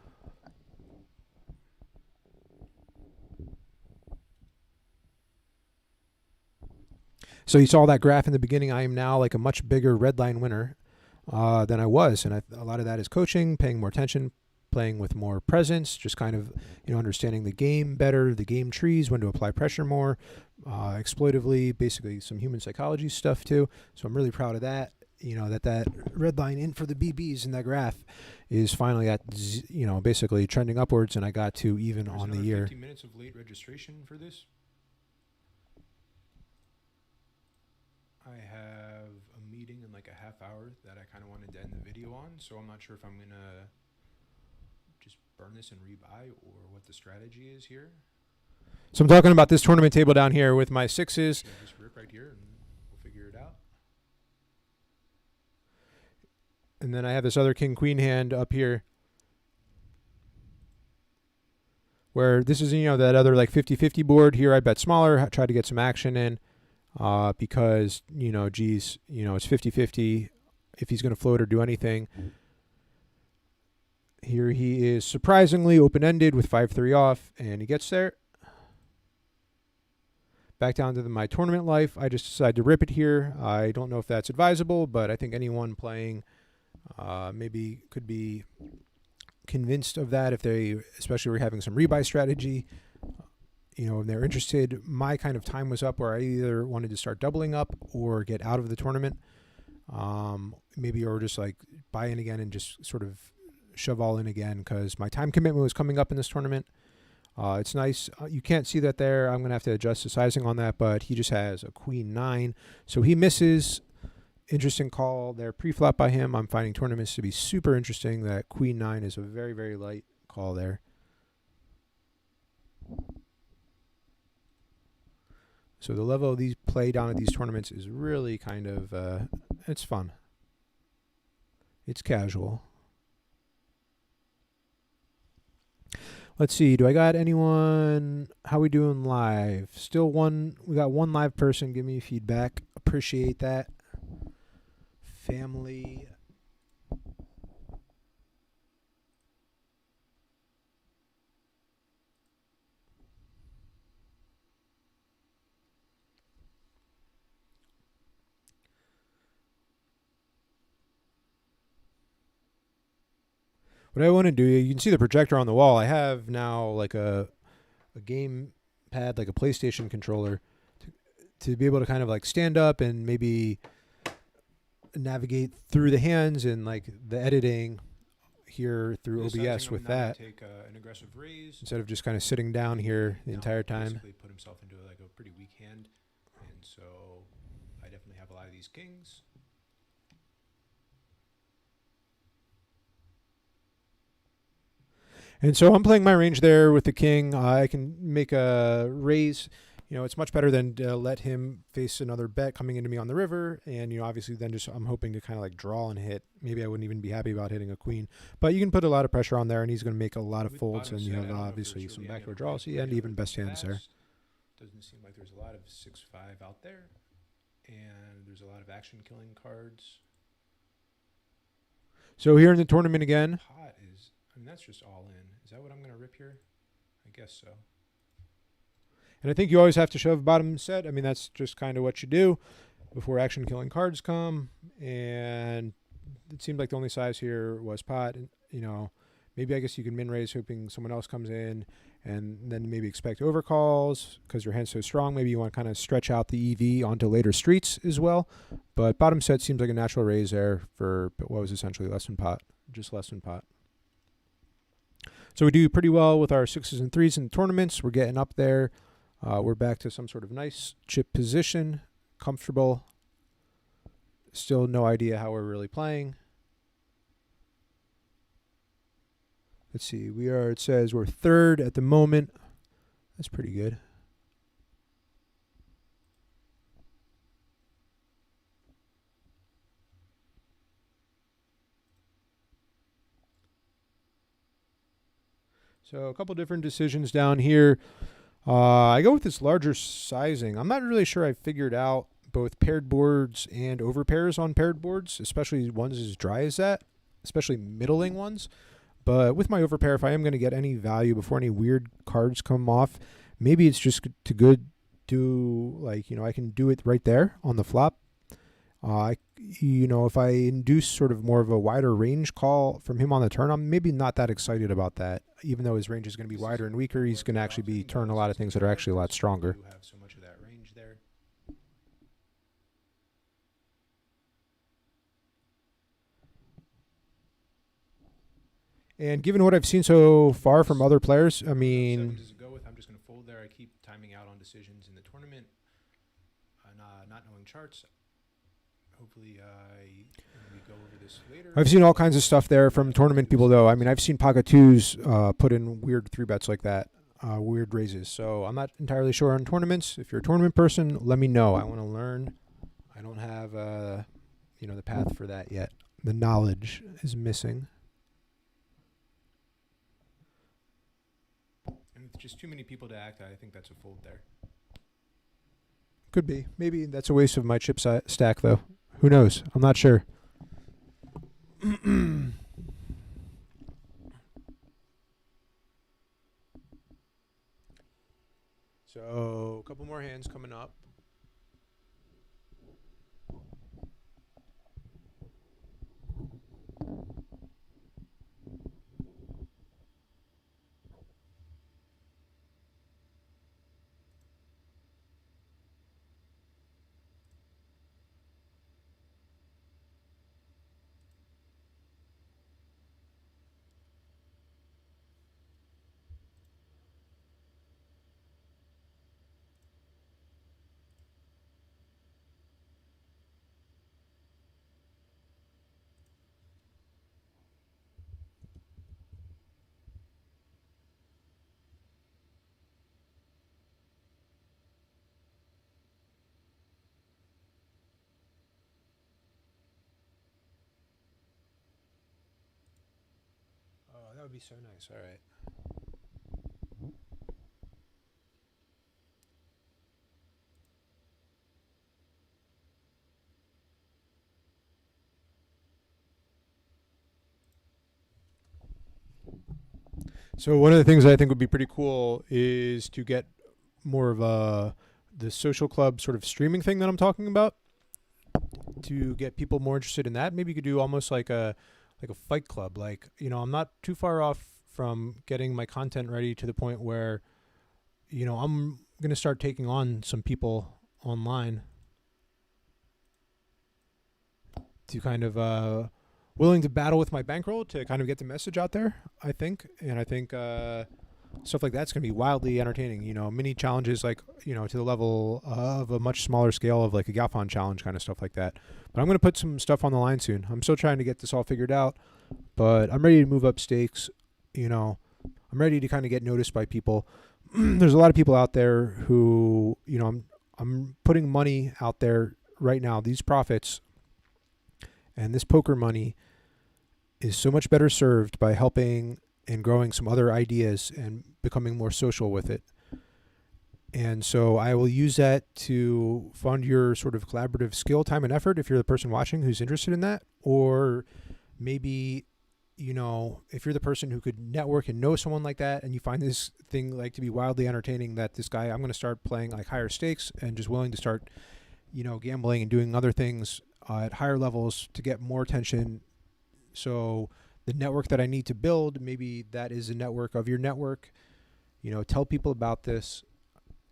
So you saw that graph in the beginning. I am now like a much bigger red line winner than I was, and a lot of that is coaching, paying more attention, playing with more presence, just kind of, understanding the game better, the game trees, when to apply pressure more, exploitively, basically some human psychology stuff too. So I'm really proud of that, that red line in for the BBs in that graph is finally at, basically trending upwards, and I got to even on the year. 15 minutes of late registration for this. I have a meeting in like a half hour that I kind of wanted to end the video on, so I'm not sure if I'm going to just burn this and rebuy or what the strategy is here. So I'm talking about this tournament table down here with my sixes. Yeah, just rip right here and we'll figure it out. And then I have this other king-queen hand up here where this is, that other like 50-50 board. Here I bet smaller, try to get some action in because, it's 50-50 if he's going to float or do anything. Here he is surprisingly open-ended with 5-3 off, and he gets there. Back down to my tournament life. I just decided to rip it here. I don't know if that's advisable, but I think anyone playing maybe could be convinced of that if they, especially were having some rebuy strategy, and they're interested. My kind of time was up where I either wanted to start doubling up or get out of the tournament, maybe, or just like buy in again and just sort of shove all in again because my time commitment was coming up in this tournament. It's nice. You can't see that there. I'm going to have to adjust the sizing on that, but he just has a queen 9. So he misses. Interesting call there pre-flop by him. I'm finding tournaments to be super interesting. That queen 9 is a very, very light call there. So the level of these play down at these tournaments is really kind of, it's fun. It's casual. Let's see. Do I got anyone? How we doing live? Still one. We got one live person. Give me feedback. Appreciate that. Family. What I want to do, you can see the projector on the wall. I have now like a game pad, like a PlayStation controller, to be able to kind of like stand up and maybe navigate through the hands and like the editing here through OBS with that. Take an aggressive raise instead of just kind of sitting down here the entire time. Basically put himself into like a pretty weak hand, and so I definitely have a lot of these kings. And so I'm playing my range there with the king. I can make a raise, it's much better than to let him face another bet coming into me on the river. And, obviously then just I'm hoping to kind of like draw and hit. Maybe I wouldn't even be happy about hitting a queen. But you can put a lot of pressure on there, and he's going to make a lot of folds, and you have obviously some backdoor draws and even best hands there. Doesn't seem like there's a lot of 6-5 out there. And there's a lot of action-killing cards. So here in the tournament again. Pot is, that's just all in. Is that what I'm going to rip here? I guess so. And I think you always have to shove bottom set. I mean, that's just kind of what you do before action-killing cards come. And it seemed like the only size here was pot. And, maybe I guess you can min-raise hoping someone else comes in, and then maybe expect overcalls because your hand's so strong. Maybe you want to kind of stretch out the EV onto later streets as well. But bottom set seems like a natural raise there for what was essentially less than pot, just less than pot. So we do pretty well with our 6s and 3s in the tournaments. We're getting up there. We're back to some sort of nice chip position, comfortable. Still no idea how we're really playing. Let's see. It says we're third at the moment. That's pretty good. So a couple different decisions down here. I go with this larger sizing. I'm not really sure I figured out both paired boards and overpairs on paired boards, especially ones as dry as that, especially middling ones. But with my overpair, if I am going to get any value before any weird cards come off, maybe it's just to do like, I can do it right there on the flop. If I induce sort of more of a wider range call from him on the turn, I'm maybe not that excited about that. Even though his range is going to be wider and weaker, he's going to actually be turn a lot of things that are actually a lot stronger. You have so much of that range there. And given what I've seen so far from other players, I mean, does it go with? I'm just going to fold there. I keep timing out on decisions in the tournament, not knowing charts. Hopefully, we go over this later. I've seen all kinds of stuff there from tournament people, though. I mean, I've seen pocket twos put in weird 3-bets like that, weird raises. So I'm not entirely sure on tournaments. If you're a tournament person, let me know. I want to learn. I don't have, the path for that yet. The knowledge is missing. And with just too many people to act, I think that's a fold there. Could be. Maybe that's a waste of my chip stack, though. Who knows? I'm not sure. So, a couple more hands coming up. That would be so nice. All right. So one of the things I think would be pretty cool is to get more of the social club sort of streaming thing that I'm talking about, to get people more interested in that. Maybe you could do almost like a fight club. Like, I'm not too far off from getting my content ready to the point where, I'm going to start taking on some people online to kind of willing to battle with my bankroll to kind of get the message out there, I think. And I think stuff like that's going to be wildly entertaining. Mini challenges like, to the level of a much smaller scale of like a Galfond challenge, kind of stuff like that. But I'm going to put some stuff on the line soon. I'm still trying to get this all figured out, but I'm ready to move up stakes. I'm ready to kind of get noticed by people. there's a lot of people out there who, you know, I'm putting money out there right now. These profits and this poker money is so much better served by helping and growing some other ideas and becoming more social with it. And so I will use that to fund your sort of collaborative skill, time, and effort if you're the person watching who's interested in that. Or maybe, you know, if you're the person who could network and know someone like that and you find this thing like to be wildly entertaining, that this guy, I'm going to start playing like higher stakes and just willing to start, you know, gambling and doing other things at higher levels to get more attention. So the network that I need to build, maybe that is a network of your network. You know, tell people about this,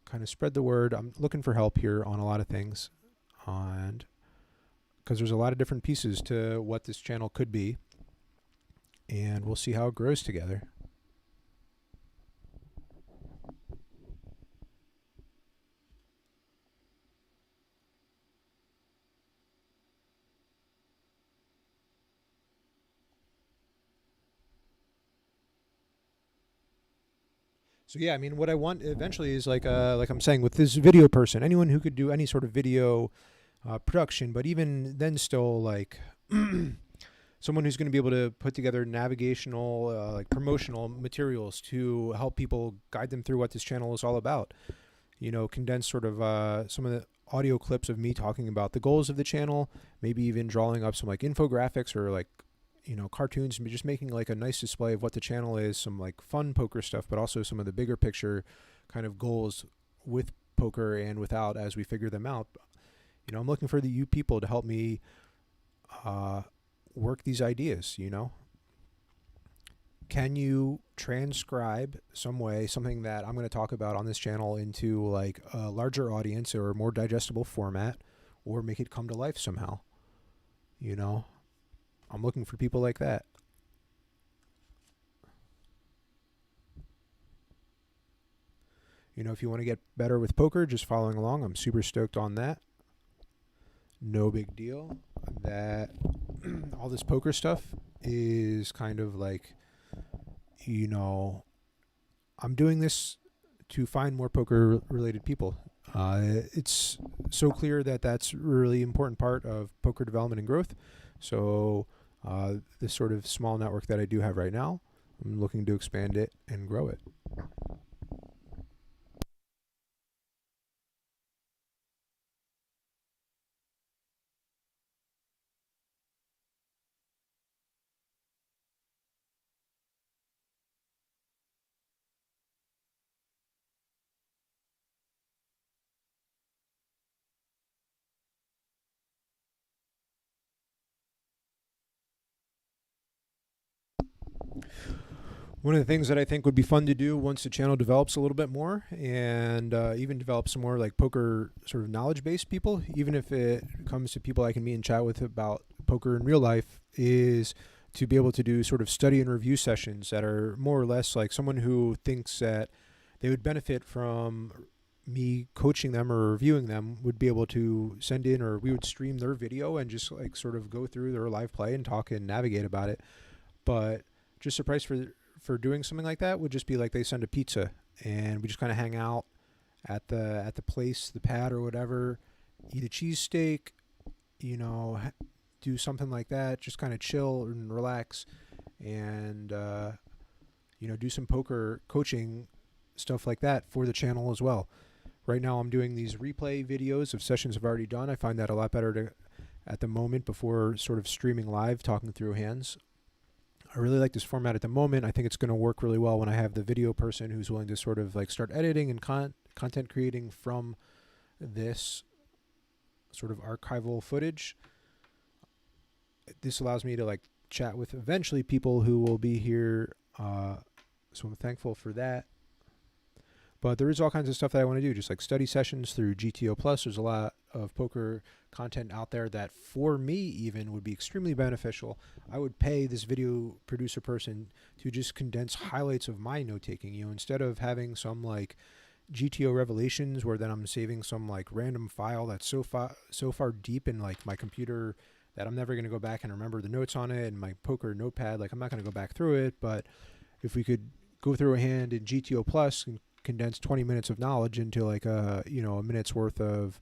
kind of spread the word. I'm looking for help here on a lot of things, and because there's a lot of different pieces to what this channel could be, and we'll see how it grows together. So yeah, I mean, what I want eventually is like I'm saying with this video person, anyone who could do any sort of video production, but even then, still like someone who's going to be able to put together navigational, like promotional materials to help people, guide them through what this channel is all about. You know, condense sort of some of the audio clips of me talking about the goals of the channel, maybe even drawing up some like infographics or like, you know, cartoons, and just making like a nice display of what the channel is, some like fun poker stuff, but also some of the bigger picture kind of goals with poker and without as we figure them out. You know, I'm looking for you people to help me work these ideas, you know. Can you transcribe some way something that I'm going to talk about on this channel into like a larger audience or a more digestible format, or make it come to life somehow? You know, I'm looking for people like that. You know, if you want to get better with poker, just following along, I'm super stoked on that. No big deal. That all this poker stuff is kind of like, you know, I'm doing this to find more poker related people. It's so clear that that's a really important part of poker development and growth. So this sort of small network that I do have right now, I'm looking to expand it and grow it. One of the things that I think would be fun to do once the channel develops a little bit more, and even develop some more like poker sort of knowledge-based people, even if it comes to people I can meet and chat with about poker in real life, is to be able to do sort of study and review sessions that are more or less like someone who thinks that they would benefit from me coaching them or reviewing them would be able to send in, or we would stream their video and just like sort of go through their live play and talk and navigate about it. But just a price for doing something like that would just be like they send a pizza and we just kind of hang out at the place, the pad or whatever, eat a cheesesteak, you know, do something like that, just kind of chill and relax, and you know, do some poker coaching stuff like that for the channel as well. Right now I'm doing these replay videos of sessions I've already done. I find that a lot better to at the moment before sort of streaming live, talking through hands. I really like this format at the moment. I think it's going to work really well when I have the video person who's willing to sort of like start editing and content creating from this sort of archival footage. This allows me to like chat with eventually people who will be here. So I'm thankful for that. But there is all kinds of stuff that I want to do, just like study sessions through GTO Plus. There's a lot of poker content out there that for me even would be extremely beneficial. I would pay this video producer person to just condense highlights of my note taking, you know, instead of having some like GTO revelations where then I'm saving some like random file that's so far deep in like my computer that I'm never going to go back and remember the notes on it, and my poker notepad, like I'm not going to go back through it. But if we could go through a hand in GTO Plus and condense 20 minutes of knowledge into like a minute's worth of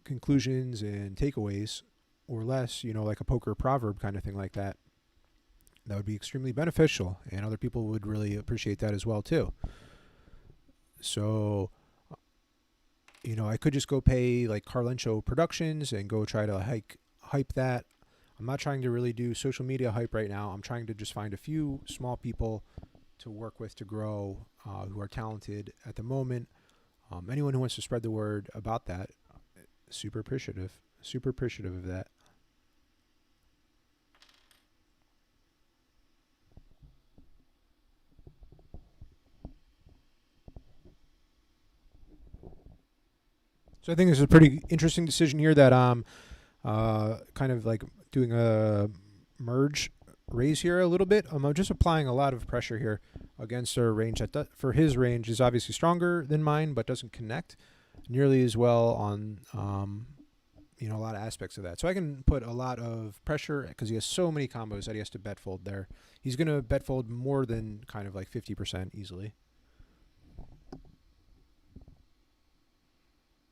conclusions and takeaways or less, like a poker proverb kind of thing like that. That would be extremely beneficial, and other people would really appreciate that as well too. So, I could just go pay like Carlencho Productions and go try to hype that. I'm not trying to really do social media hype right now. I'm trying to just find a few small people to work with to grow who are talented at the moment. Anyone who wants to spread the word about that, super appreciative of that. So I think this is a pretty interesting decision here that kind of like doing a merge raise here a little bit. I'm just applying a lot of pressure here against a range that for his range is obviously stronger than mine, but doesn't connect nearly as well on a lot of aspects of that. So I can put a lot of pressure because he has so many combos that he has to bet fold there. He's going to bet fold more than kind of like 50% easily.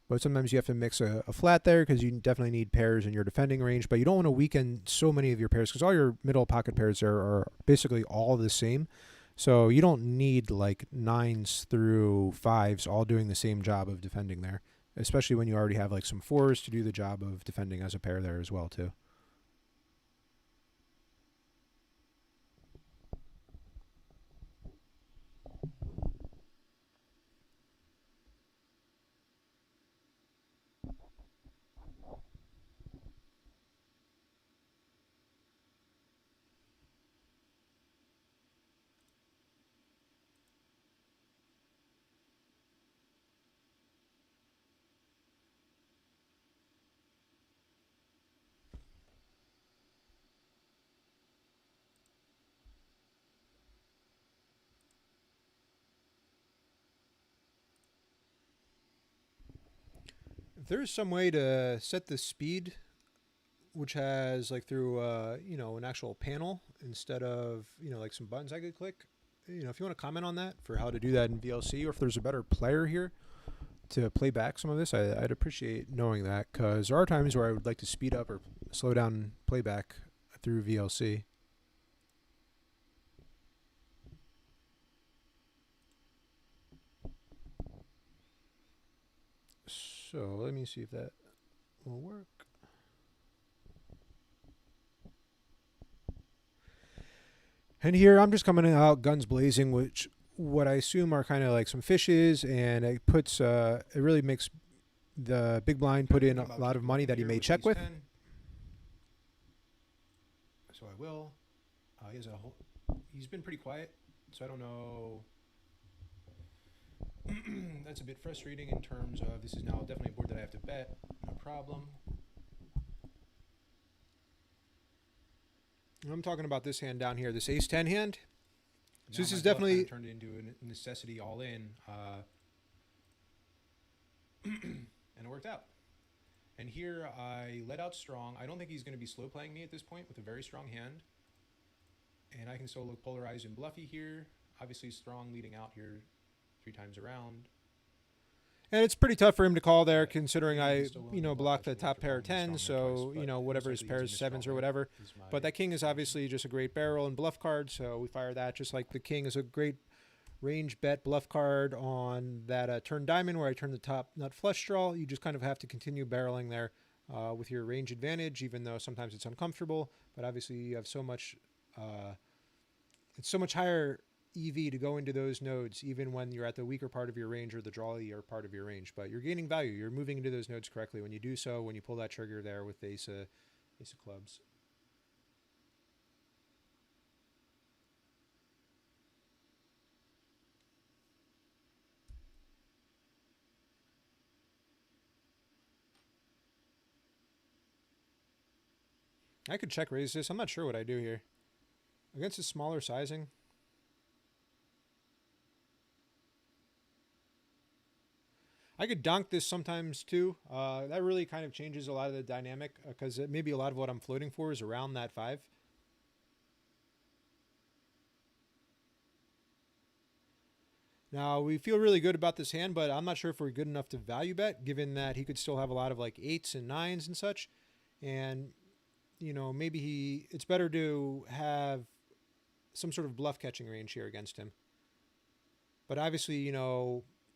But sometimes you have to mix a flat there because you definitely need pairs in your defending range. But you don't want to weaken so many of your pairs because all your middle pocket pairs are basically all the same. So you don't need like 9s through 5s all doing the same job of defending there, especially when you already have like some 4s to do the job of defending as a pair there as well too. If there's some way to set the speed, which has like through an actual panel instead of like some buttons I could click, if you want to comment on that for how to do that in VLC, or if there's a better player here to play back some of this, I'd appreciate knowing that, because there are times where I would like to speed up or slow down playback through VLC. So let me see if that will work. And here I'm just coming out guns blazing, which what I assume are kind of like some fishes, and it puts it really makes the big blind put in a lot of money that he may check with. So I will. He's been pretty quiet, so I don't know. That's a bit frustrating in terms of this is now definitely a board that I have to bet. No problem. I'm talking about this hand down here, this ace-10 hand. So this is definitely turned into a necessity all in, and it worked out. And here I let out strong. I don't think he's going to be slow playing me at this point with a very strong hand. And I can still look polarized and bluffy here. Obviously strong leading out here 3 times around. And it's pretty tough for him to call there, considering I, blocked the top pair of 10s, so, whatever his pairs, 7s or whatever. But that king is obviously just a great barrel and bluff card, so we fire that, just like the king is a great range bet bluff card on that turn diamond where I turn the top nut flush draw. You just kind of have to continue barreling there with your range advantage, even though sometimes it's uncomfortable. But obviously you have so much, it's so much higher EV to go into those nodes, even when you're at the weaker part of your range or the drawier part of your range. But you're gaining value. You're moving into those nodes correctly when you do so, when you pull that trigger there with the ace of clubs. I could check raise this. I'm not sure what I do here. Against a smaller sizing, I could donk this sometimes too. That really kind of changes a lot of the dynamic because maybe a lot of what I'm floating for is around that 5. Now, we feel really good about this hand, but I'm not sure if we're good enough to value bet, given that he could still have a lot of like 8s and 9s and such. And, maybe it's better to have some sort of bluff catching range here against him. But obviously,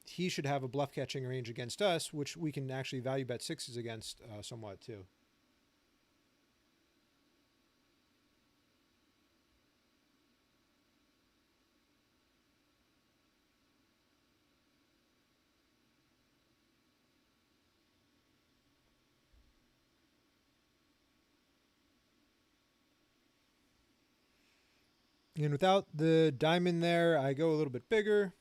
he should have a bluff catching range against us, which we can actually value bet 6s against somewhat too. And without the diamond there, I go a little bit bigger.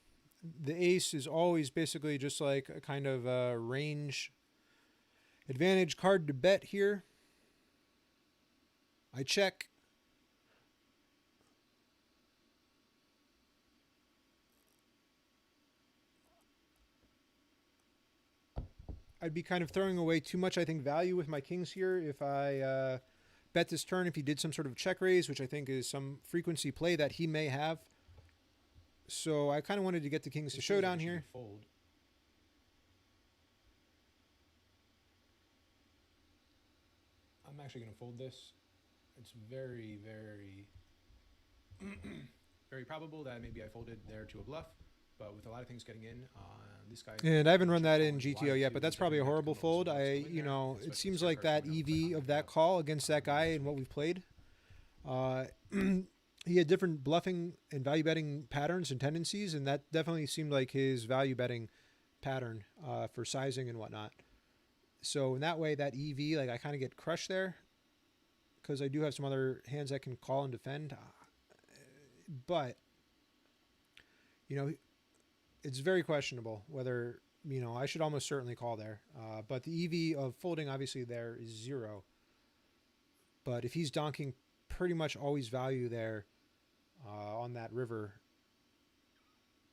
The ace is always basically just like a kind of range advantage card to bet here. I check. I'd be kind of throwing away too much, I think, value with my kings here if I bet this turn if he did some sort of check raise, which I think is some frequency play that he may have. So I kind of wanted to get the kings to showdown here. Fold. I'm actually going to fold this. It's very, very, very probable that maybe I folded there to a bluff. But with a lot of things getting in, this guy... And I haven't run that in GTO yet, but that's probably a horrible fold. It seems like that EV of that call against that guy and what we've played. He had different bluffing and value betting patterns and tendencies, and that definitely seemed like his value betting pattern for sizing and whatnot. So in that way, that EV, I kind of get crushed there because I do have some other hands that can call and defend. But, it's very questionable whether, I should almost certainly call there. But the EV of folding, obviously, there is 0. But if he's donking pretty much always value there on that river,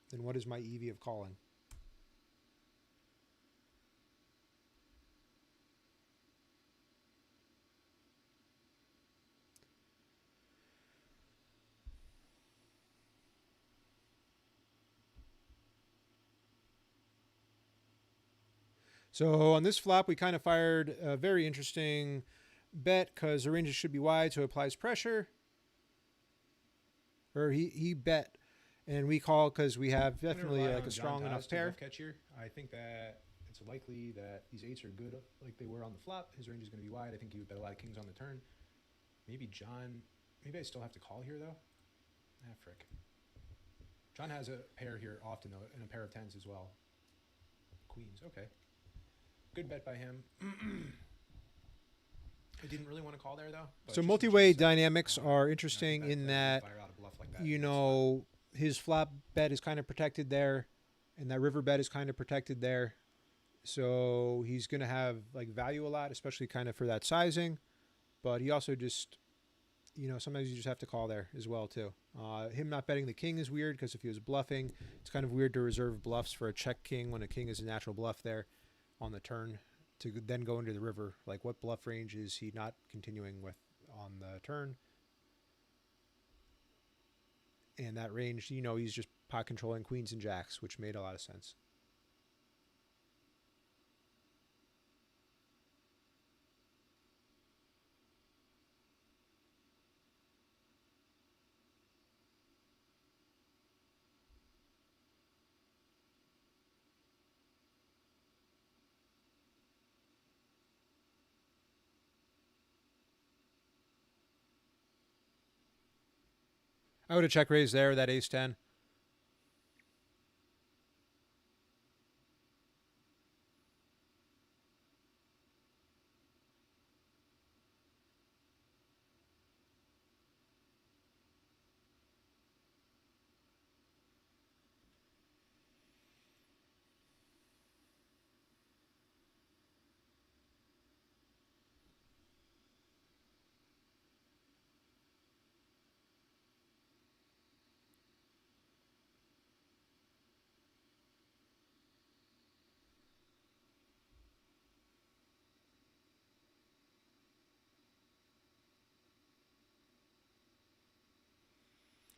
then what is my EV of calling? So on this flop, we kind of fired a very interesting bet because the ranges should be wide, so it applies pressure. Or he bet, and we call because we have definitely like a strong enough pair. Catch here. I think that it's likely that these 8s are good like they were on the flop. His range is going to be wide. I think he would bet a lot of kings on the turn. Maybe I still have to call here though. Frick. John has a pair here often though, and a pair of 10s as well. Queens, okay. Good bet by him. I didn't really want to call there though. So multi-way dynamics are interesting in that, his flop bet is kind of protected there, and that river bet is kind of protected there. So he's going to have value a lot, especially kind of for that sizing. But he also just, sometimes you just have to call there as well too. Him not betting the king is weird because if he was bluffing, it's kind of weird to reserve bluffs for a check king when a king is a natural bluff there on the turn to then go into the river. What bluff range is he not continuing with on the turn? And that range, he's just pot controlling queens and jacks, which made a lot of sense. I would have check raised there, that ace 10.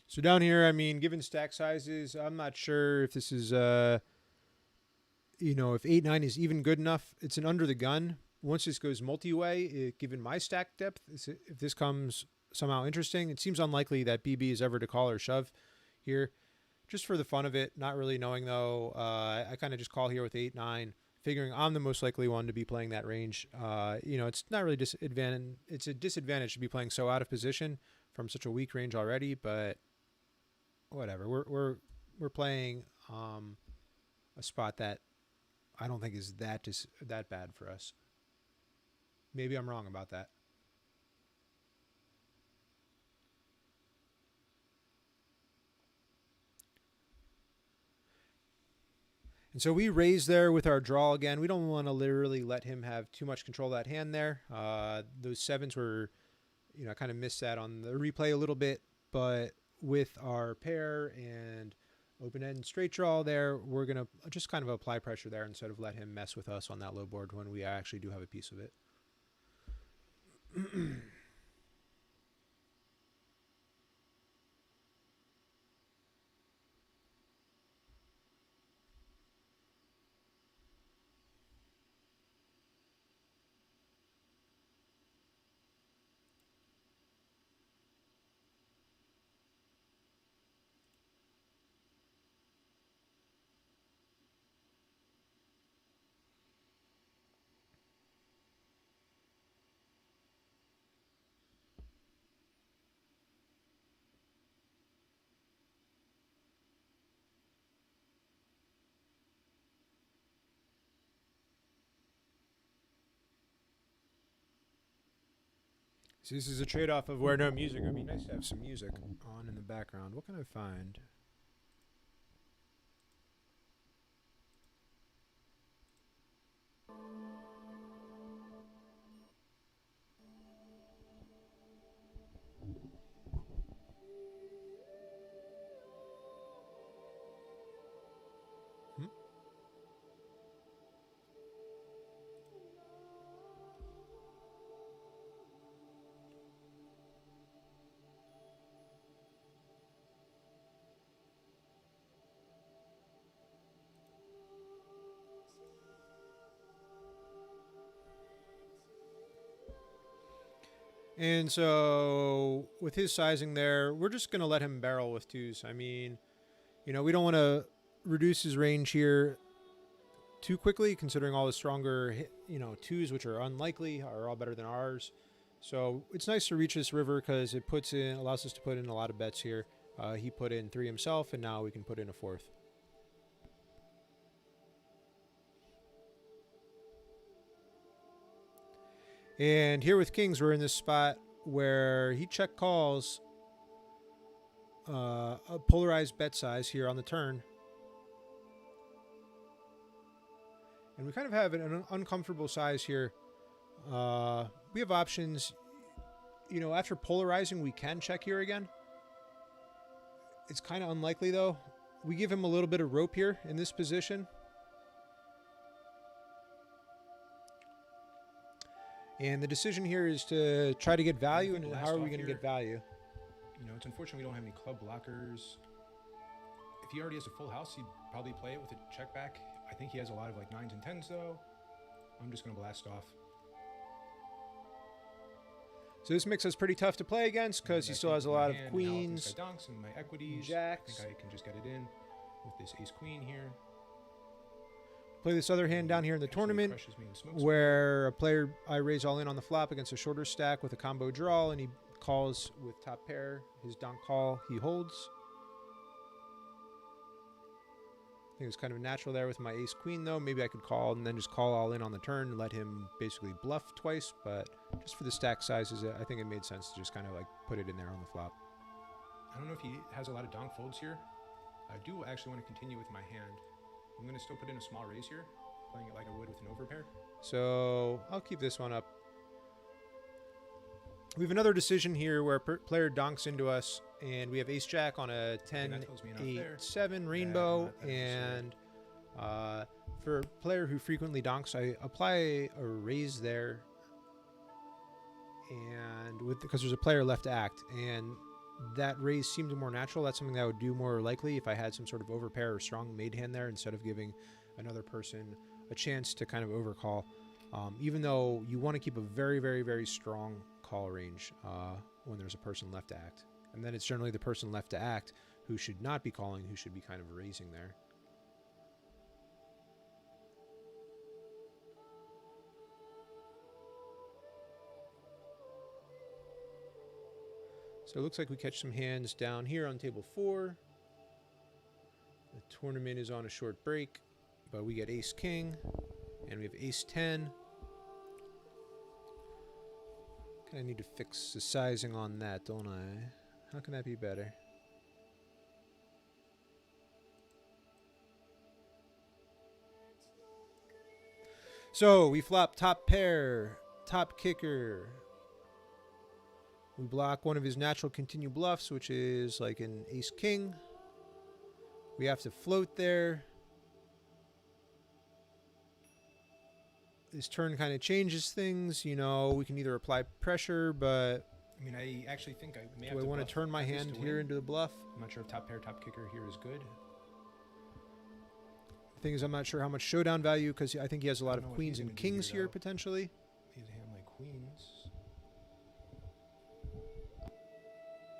So down here, I mean, given stack sizes, I'm not sure if this is, you know, if 8-9 is even good enough. It's an under the gun. Once this goes multi-way, given my stack depth, if this comes somehow interesting, it seems unlikely that BB is ever to call or shove here. Just for the fun of it, not really knowing though, I kind of just call here with 8-9, figuring I'm the most likely one to be playing that range. You know, it's not really disadvantage. It's a disadvantage to be playing so out of position from such a weak range already, but whatever. We're playing a spot that I don't think is that bad for us. Maybe I'm wrong about that. And so we raise there with our draw again. We don't want to literally let him have too much control of that hand there. Those sevens were, you know, I kind of missed that on the replay a little bit, but with our pair and open end straight draw there, we're going to just kind of apply pressure there instead of let him mess with us on that low board when we actually do have a piece of it. So this is a trade-off of where no music. It would be nice to have some music on in the background. What can I find? And so with his sizing there, we're just going to let him barrel with twos. I mean, you know, we don't want to reduce his range here too quickly, considering all the stronger, you know, twos, which are unlikely, are all better than ours. So it's nice to reach this river because it allows us to put in a lot of bets here. He put in 3 himself, and now we can put in a 4th. And here with kings, we're in this spot where he check calls a polarized bet size here on the turn. And we kind of have an uncomfortable size here. We have options. You know, after polarizing, we can check here again. It's kind of unlikely, though. We give him a little bit of rope here in this position. And the decision here is to try to get value, and how are we going to get value? You know, it's unfortunate we don't have any club blockers. If he already has a full house, he'd probably play it with a check back. I think he has a lot of like 9s and 10s, though. I'm just going to blast off. So this makes us pretty tough to play against because he still has a lot of queens, donks, and my equities. Jacks. I think I can just get it in with this ace-queen here. Play this other hand down here in the tournament where a player, I raise all in on the flop against a shorter stack with a combo draw, and he calls with top pair. His donk call, he holds. I think it's kind of natural there with my ace-queen, though. Maybe I could call and then just call all in on the turn and let him basically bluff twice. But just for the stack sizes, I think it made sense to just kind of like put it in there on the flop. I don't know if he has a lot of donk folds here. I do actually want to continue with my hand. I'm going to still put in a small raise here, playing it like I would with an overpair. So I'll keep this one up. We have another decision here where player donks into us, and we have ace-jack on a 10-8-7 rainbow. And for a player who frequently donks, I apply a raise there, and because there's a player left to act. And that raise seemed more natural. That's something that I would do more likely if I had some sort of overpair or strong made hand there, instead of giving another person a chance to kind of overcall. Even though you want to keep a very, very, very strong call range when there's a person left to act. And then it's generally the person left to act who should not be calling, who should be kind of raising there. So it looks like we catch some hands down here on table 4. The tournament is on a short break, but we get ace king, and we have ace 10. Kind of need to fix the sizing on that, don't I? How can that be better? So we flop top pair, top kicker. We block one of his natural continue bluffs, which is like an ace king. We have to float there. This turn kind of changes things. You know, we can either apply pressure, but I mean, I actually think I may have do I to want to bluff turn my at this hand to here win. into the bluff? I'm not sure if top pair, top kicker here is good. The thing is, I'm not sure how much showdown value, because I think he has a lot I of don't know what queens he's and gonna do kings here, here though. potentially. He has a hand like queens.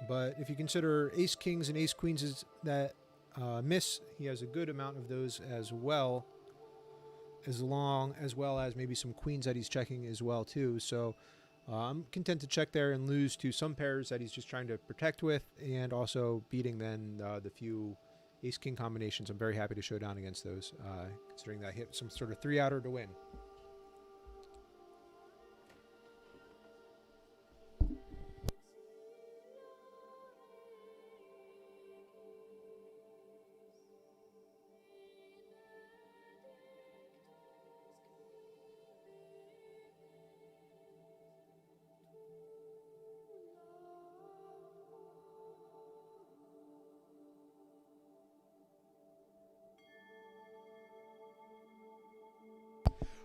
But if you consider ace kings and ace queens is that miss, he has a good amount of those as well, as well as maybe some queens that he's checking as well too. So I'm content to check there and lose to some pairs that he's just trying to protect with, and also beating then the few ace king combinations. I'm very happy to show down against those, considering that I hit some sort of 3-outer to win.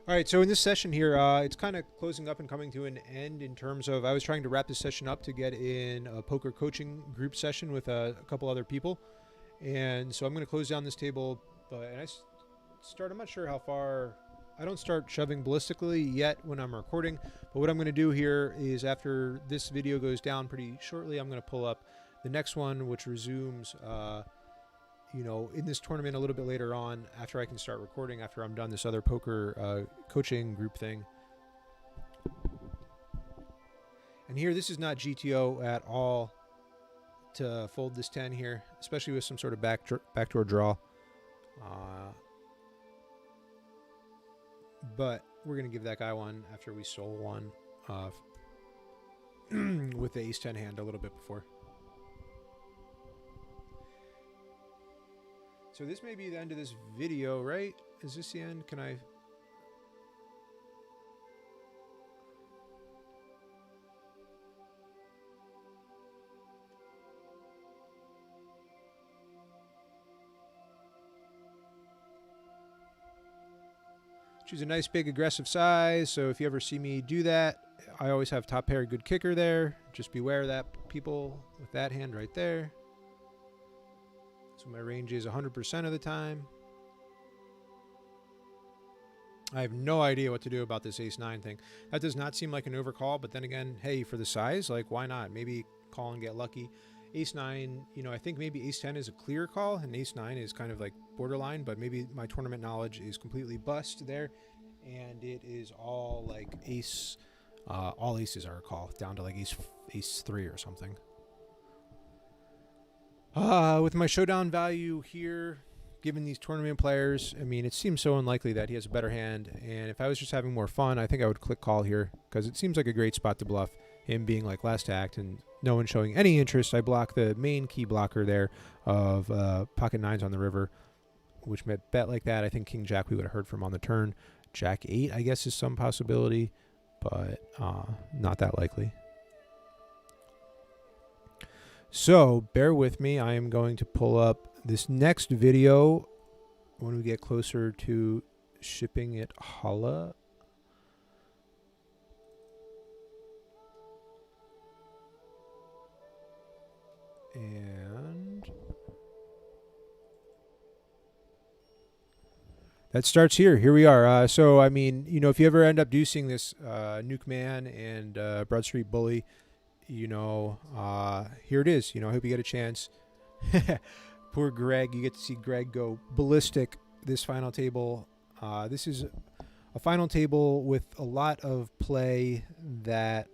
All right, so in this session here, it's kind of closing up and coming to an end in terms of, I was trying to wrap this session up to get in a poker coaching group session with a couple other people. And so I'm going to close down this table, and I'm not sure how far, I don't start shoving ballistically yet when I'm recording, but what I'm going to do here is, after this video goes down pretty shortly, I'm going to pull up the next one, which resumes in this tournament a little bit later on, after I can start recording, after I'm done this other poker coaching group thing. And here, this is not GTO at all to fold this 10 here, especially with some sort of backdoor draw. But we're going to give that guy one after we stole one with the ace-10 hand a little bit before. So this may be the end of this video, right? Is this the end? Can I... Choose a nice big aggressive size, so if you ever see me do that, I always have top pair good kicker there. Just beware of that, people, with that hand right there. So my range is 100% of the time. I have no idea what to do about this ace-9 thing. That does not seem like an overcall, but then again, hey, for the size, like, why not? Maybe call and get lucky. Ace-9, I think maybe ace-10 is a clear call, and ace-9 is kind of like borderline, but maybe my tournament knowledge is completely bust there, and it is all like ace, all aces are a call, down to like ace-3 or something. With my showdown value here, given these tournament players, I mean, it seems so unlikely that he has a better hand. And if I was just having more fun, I think I would click call here, because it seems like a great spot to bluff, him being like last act and no one showing any interest. I block the main key blocker there of pocket 9s on the river, which meant bet like that. I think king jack we would have heard from on the turn. Jack 8, I guess, is some possibility, but not that likely. So bear with me. I am going to pull up this next video when we get closer to shipping it holla. And that starts here. Here we are. So, I mean, you know, if you ever end up deucing this Nuke Man and Broad Street Bully, you know, here it is. You know, I hope you get a chance. Poor Greg. You get to see Greg go ballistic this final table. This is a final table with a lot of play that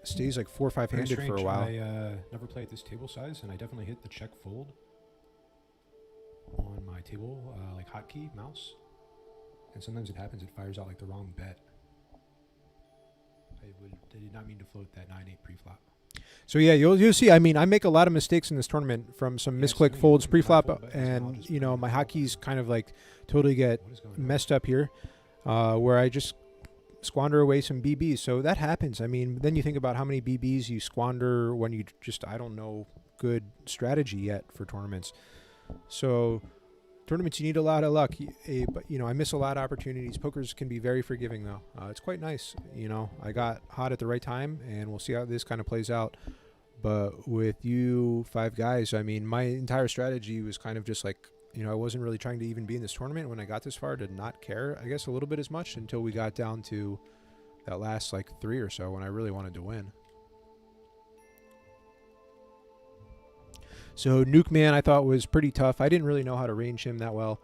stays like 4 or 5 handed for a while. I never play at this table size, and I definitely hit the check fold on my table like hotkey mouse, and sometimes it happens, it fires out like the wrong bet. I did not mean to float that 9-8 pre-flop. So yeah, you'll see. I mean, I make a lot of mistakes in this tournament from some misclick folds pre-flop, and you know my hotkeys kind of like totally get messed up here, where I just squander away some BBs. So that happens. I mean, then you think about how many BBs you squander when you just, I don't know, good strategy yet for tournaments. So tournaments, you need a lot of luck. But, you know, I miss a lot of opportunities. Pokers can be very forgiving, though. It's quite nice. You know, I got hot at the right time, and we'll see how this kind of plays out. But with you 5 guys, I mean, my entire strategy was kind of just like, you know, I wasn't really trying to even be in this tournament when I got this far, to not care, I guess, a little bit as much until we got down to that last, like, 3 or so when I really wanted to win. So Nuke Man I thought was pretty tough. I didn't really know how to range him that well.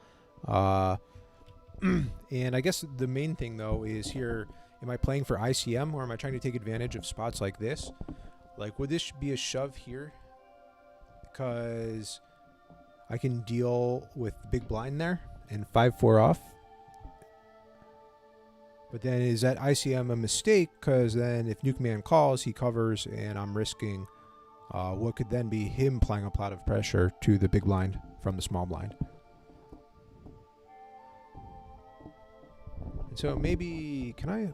And I guess the main thing, though, is here, am I playing for ICM or am I trying to take advantage of spots like this? Like, would this be a shove here? Because I can deal with the big blind there and 5-4 off. But then is that ICM a mistake? Because then if Nuke Man calls, he covers, and I'm risking what could then be him applying a lot of pressure to the big blind from the small blind. And so maybe, can I,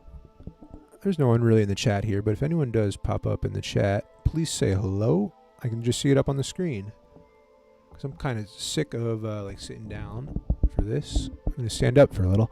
there's no one really in the chat here, but if anyone does pop up in the chat, please say hello. I can just see it up on the screen. Because I'm kind of sick of like sitting down for this. I'm going to stand up for a little.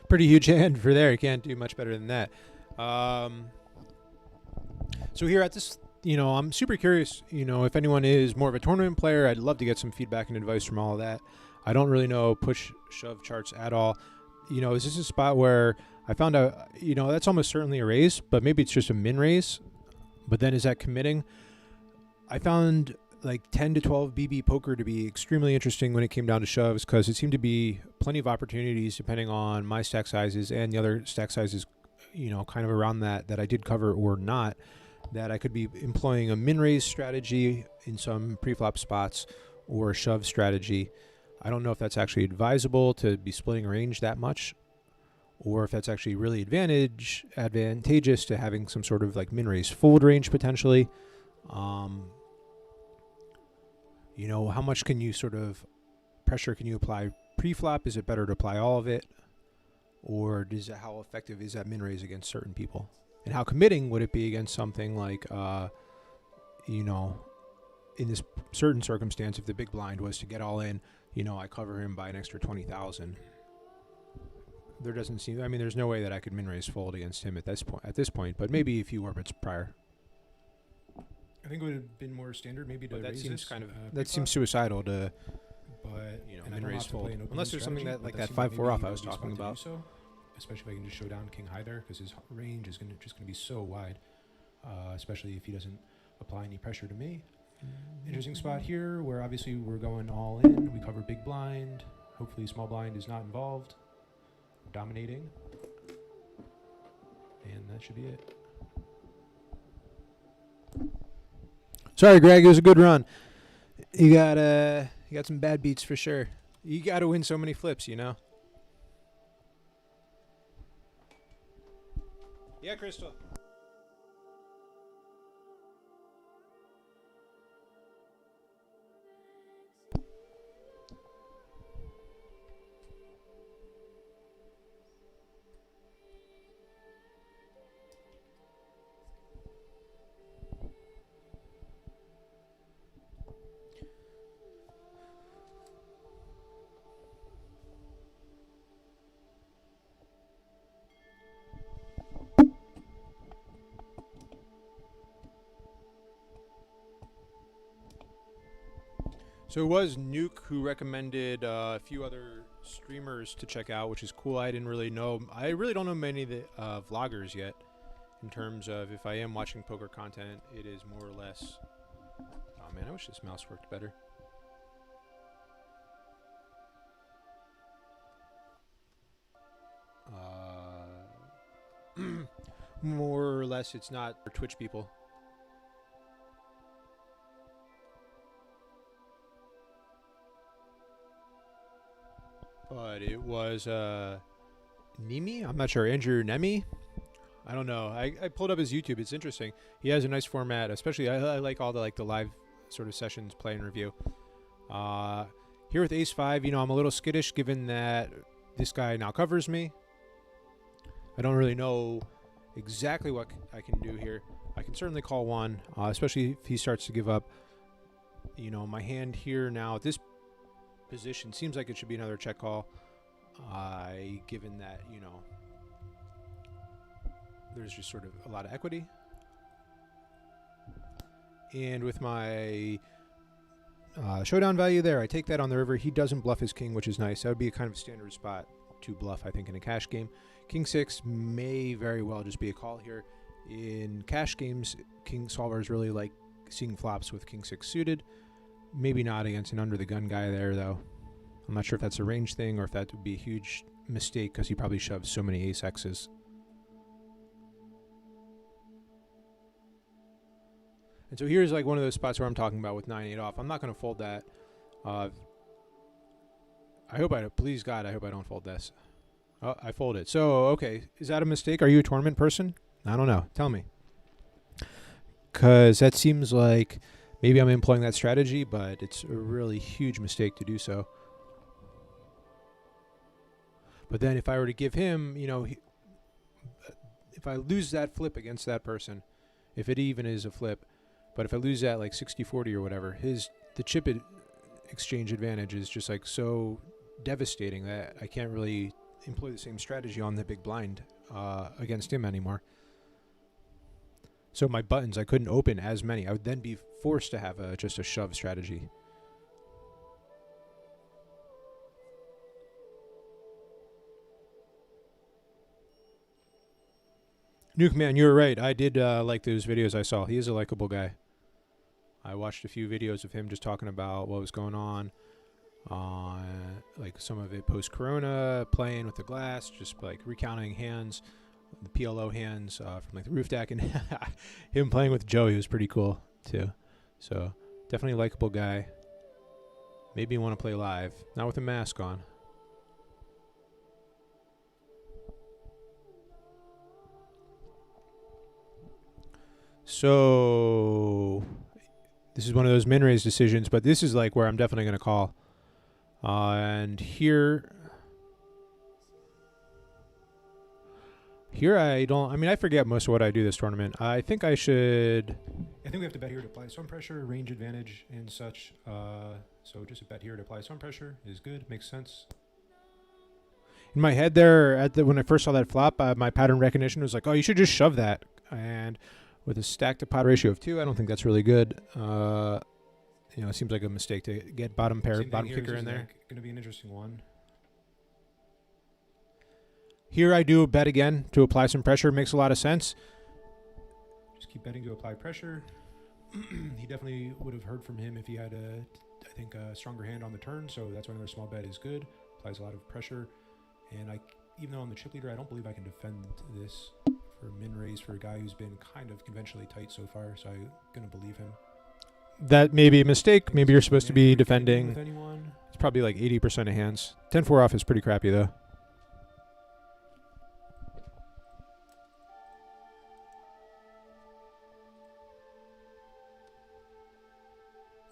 Pretty huge hand for there. You can't do much better than that. So here at this, you know, I'm super curious, you know, if anyone is more of a tournament player, I'd love to get some feedback and advice from all of that. I don't really know push shove charts at all. You know, is this a spot where I found out, you know, that's almost certainly a raise, but maybe it's just a min raise. But then is that committing? I found like 10 to 12 BB poker to be extremely interesting when it came down to shoves, because it seemed to be plenty of opportunities depending on my stack sizes and the other stack sizes, you know, kind of around that I did cover or not, that I could be employing a min raise strategy in some pre-flop spots or a shove strategy. I don't know if that's actually advisable to be splitting range that much, or if that's actually really advantageous to having some sort of like min raise fold range potentially. You know, how much can you sort of pressure can you apply pre-flop? Is it better to apply all of it? Or does it, how effective is that min raise against certain people? And how committing would it be against something like, you know, in this certain circumstance, if the big blind was to get all in, you know, I cover him by an extra 20,000. There doesn't seem, I mean, there's no way that I could min raise fold against him at this point, but maybe a few orbits prior. I think it would have been more standard, maybe, to but that raise seems this, kind of that seems suicidal to, but you know, and min raise fold, unless there's something that like that 5-4 off I was talking about. So, especially if I can just show down king high there, because his range is just gonna be so wide, especially if he doesn't apply any pressure to me. Interesting spot here, where obviously we're going all in. We cover big blind. Hopefully, small blind is not involved. Dominating, and that should be it. Sorry, Greg. It was a good run. You got some bad beats for sure. You got to win so many flips, you know. Yeah, Crystal. So it was Nuke who recommended a few other streamers to check out, which is cool. I didn't really know. I really don't know many of the vloggers yet. In terms of if I am watching poker content, it is more or less. Oh man, I wish this mouse worked better. More or less, it's not for Twitch people. But it was Nemi? I'm not sure. Andrew Nemi? I don't know. I pulled up his YouTube. It's interesting. He has a nice format, especially I like all the live sort of sessions, play and review. Here with Ace 5, you know, I'm a little skittish given that this guy now covers me. I don't really know exactly what I can do here. I can certainly call one, especially if he starts to give up. You know, my hand here now at this position seems like it should be another check call. Given that, you know, there's just sort of a lot of equity. And with my showdown value there, I take that on the river. He doesn't bluff his king, which is nice. That would be a kind of standard spot to bluff, I think, in a cash game. King 6 may very well just be a call here. In cash games, king solvers really like seeing flops with King 6 suited. Maybe not against an under the gun guy there, though. I'm not sure if that's a range thing or if that would be a huge mistake because he probably shoves so many ace X's. And so here's like one of those spots where I'm talking about with 9-8 off. I'm not going to fold that. I hope please God, I hope I don't fold this. Oh, I folded. So, okay. Is that a mistake? Are you a tournament person? I don't know. Tell me. Because that seems like maybe I'm employing that strategy, but it's a really huge mistake to do so. But then if I were to give him, you know, if I lose that flip against that person, if it even is a flip, but if I lose that like 60-40 or whatever, the chip exchange advantage is just like so devastating that I can't really employ the same strategy on the big blind against him anymore. So my buttons, I couldn't open as many. I would then be forced to have just a shove strategy. Nuke, man, you were right. I did like those videos I saw. He is a likable guy. I watched a few videos of him just talking about what was going on. Like some of it post-corona, playing with the glass, just like recounting hands, the PLO hands from like the roof deck, and him playing with Joey was pretty cool too. So definitely a likable guy. Maybe you want to play live, not with a mask on. So this is one of those min-raise decisions, but this is like where I'm definitely going to call. And here I don't, I mean, I forget most of what I do this tournament. I think we have to bet here to apply some pressure, range advantage, and such. So just a bet here to apply some pressure is good, makes sense. In my head there, when I first saw that flop, my pattern recognition was like, oh, you should just shove that. And with a stack to pot ratio of 2, I don't think that's really good. You know, it seems like a mistake to get bottom kicker in there. Going to be an interesting one. Here I do a bet again to apply some pressure. Makes a lot of sense. Just keep betting to apply pressure. He definitely would have heard from him if he had I think a stronger hand on the turn. So that's why another small bet is good. Applies a lot of pressure. And even though I'm the chip leader, I don't believe I can defend this for min raise for a guy who's been kind of conventionally tight so far. So I'm going to believe him. That may be a mistake. Maybe you're supposed to be defending. It's probably like 80% of hands. 10-4 off is pretty crappy though.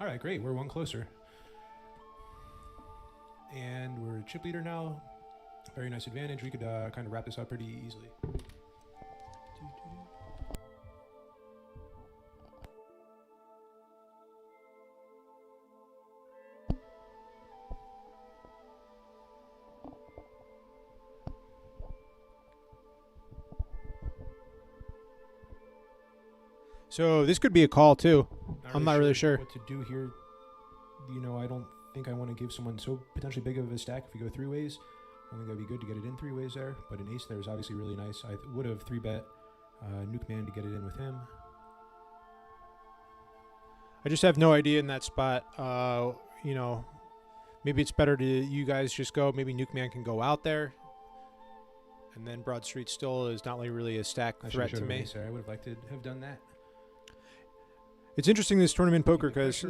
All right, great. We're one closer. And we're chip leader now. Very nice advantage. We could kind of wrap this up pretty easily. So this could be a call too. I'm not really sure what to do here. You know, I don't think I want to give someone so potentially big of a stack if we go three ways. I think that'd be good to get it in three ways there. But an ace there is obviously really nice. I would have 3-bet Nuke Man to get it in with him. I just have no idea in that spot. You know, maybe it's better to you guys just go. Maybe Nuke Man can go out there. And then Broad Street still is not really a stack threat to me. I would have liked to have done that. It's interesting this tournament poker because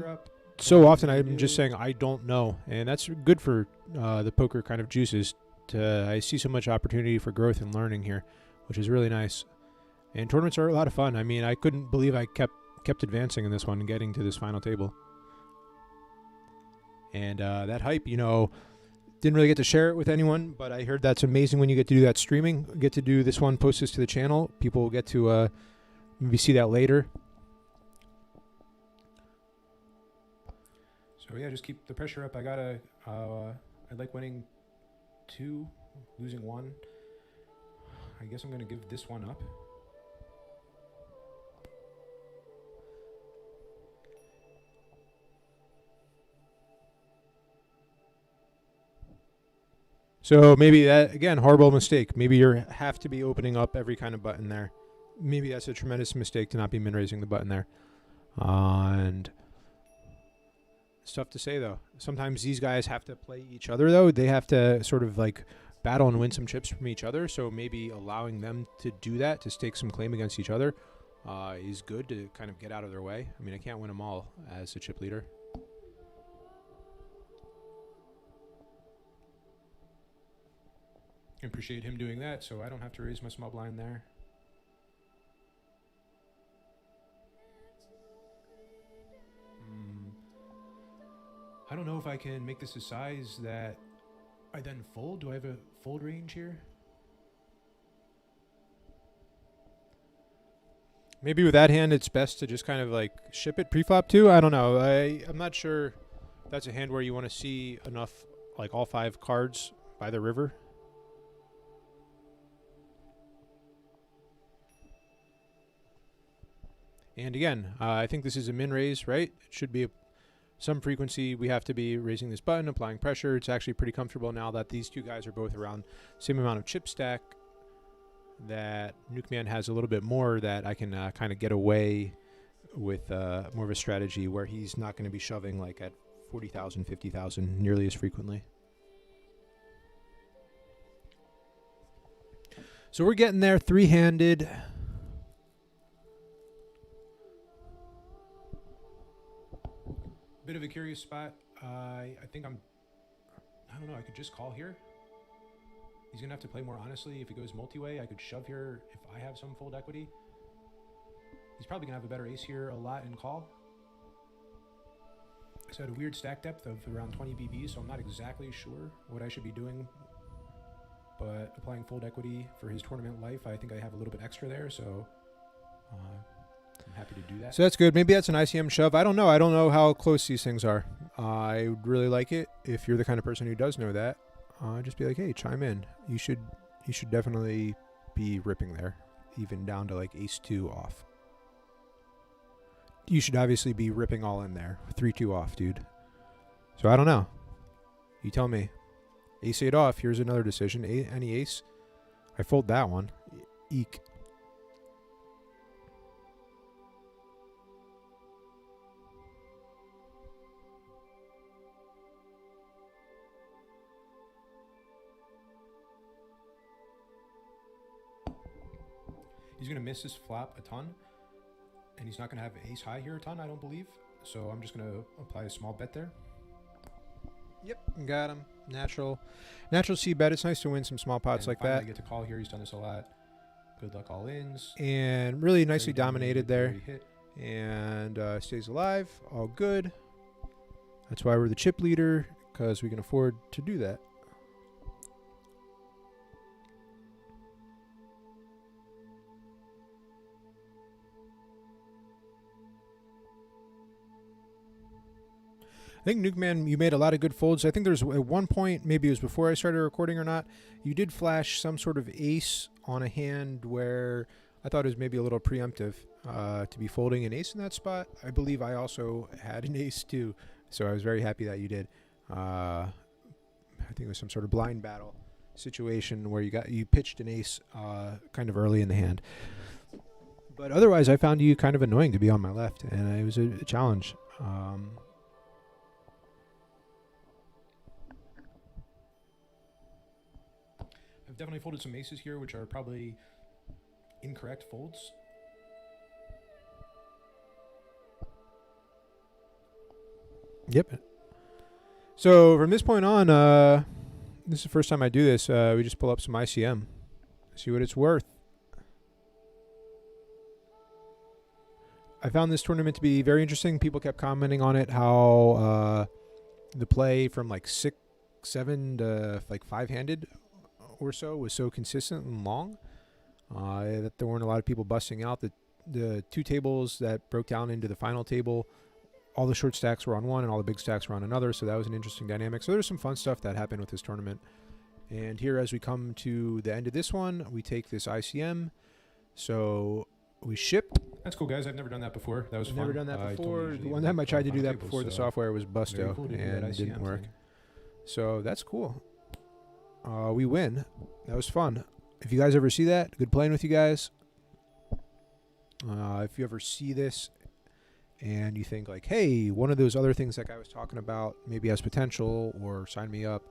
so often I'm just saying I don't know. And that's good for the poker kind of juices. I see so much opportunity for growth and learning here, which is really nice. And tournaments are a lot of fun. I mean, I couldn't believe I kept advancing in this one and getting to this final table. And that hype, you know, didn't really get to share it with anyone, but I heard that's amazing when you get to do that streaming. Get to do this one, post this to the channel. People will get to maybe see that later. So yeah, just keep the pressure up. I like winning 2, losing 1. I guess I'm gonna give this one up. So maybe that, again, horrible mistake. Maybe you have to be opening up every kind of button there. Maybe that's a tremendous mistake to not be min-raising the button there. And it's tough to say, though. Sometimes these guys have to play each other, though. They have to sort of like battle and win some chips from each other. So maybe allowing them to do that, to stake some claim against each other, is good to kind of get out of their way. I mean, I can't win them all as a chip leader. I appreciate him doing that, so I don't have to raise my small blind there. I don't know if I can make this a size that I then fold. Do I have a fold range here? Maybe with that hand, it's best to just kind of like ship it pre-flop too. I don't know. I'm not sure if that's a hand where you want to see enough, like all 5 cards by the river. And again, I think this is a min raise, right? It should be some frequency. We have to be raising this button, applying pressure. It's actually pretty comfortable now that these two guys are both around same amount of chip stack. That Nuke Man has a little bit more that I can kind of get away with more of a strategy where he's not going to be shoving like at 40,000, 50,000 nearly as frequently. So we're getting there, 3-handed. Bit of a curious spot. I think I don't know, I could just call here. He's going to have to play more honestly. If he goes multi-way, I could shove here if I have some fold equity. He's probably going to have a better ace here a lot in call. So I had a weird stack depth of around 20 BB, so I'm not exactly sure what I should be doing. But applying fold equity for his tournament life, I think I have a little bit extra there, so I'm happy to do that. So that's good. Maybe that's an ICM shove. I don't know. I don't know how close these things are. I would really like it if you're the kind of person who does know that. Just be like, hey, chime in. You should definitely be ripping there, even down to like ace-2 off. You should obviously be ripping all in there. 3-2 off, dude. So I don't know. You tell me. Ace-8 off. Here's another decision. Any ace? I fold that one. Eek. He's going to miss his flop a ton, and he's not going to have ace high here a ton, I don't believe. So I'm just going to apply a small bet there. Yep, got him. Natural C bet. It's nice to win some small pots like that. I get to call here. He's done this a lot. Good luck all ins. And really nicely dominated there. And stays alive. All good. That's why we're the chip leader, because we can afford to do that. I think Nukeman, you made a lot of good folds. I think there's at one point, maybe it was before I started recording or not, you did flash some sort of ace on a hand where I thought it was maybe a little preemptive to be folding an ace in that spot. I believe I also had an ace too, so I was very happy that you did. I think it was some sort of blind battle situation where you pitched an ace kind of early in the hand. But otherwise, I found you kind of annoying to be on my left, and it was a challenge. I've definitely folded some aces here, which are probably incorrect folds. Yep. So from this point on, this is the first time I do this. We just pull up some ICM, see what it's worth. I found this tournament to be very interesting. People kept commenting on it, how the play from like 6-7 to like 5-handed or so was so consistent and long that there weren't a lot of people busting out. The two tables that broke down into the final table, all the short stacks were on one and all the big stacks were on another, so that was an interesting dynamic. So there's some fun stuff that happened with this tournament. And here, as we come to the end of this one, we take this ICM. So we ship. That's cool, guys. I've never done that before. That was fun. Never done that before. One time I tried to do that before the software was busto, cool to do and that it didn't ICM work. thing. So that's cool. We win. That was fun. If you guys ever see that, good playing with you guys. If you ever see this and you think like, hey, one of those other things that guy was talking about maybe has potential, or sign me up,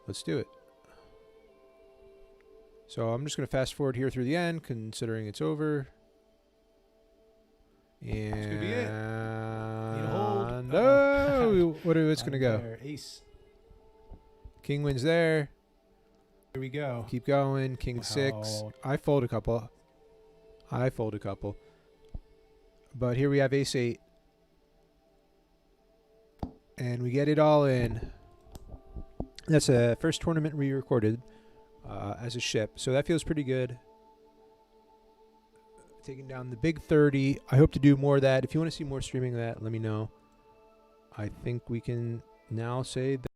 let's do it. So I'm just going to fast forward here through the end, considering it's over. And This could be it. Need a hold. No, what's going to go? There, ace. King wins there. Here we go. Keep going. King 6. Wow. I fold a couple. But here we have ace 8. And we get it all in. That's a first tournament we recorded as a ship. So that feels pretty good. Taking down the big 30. I hope to do more of that. If you want to see more streaming of that, let me know. I think we can now say that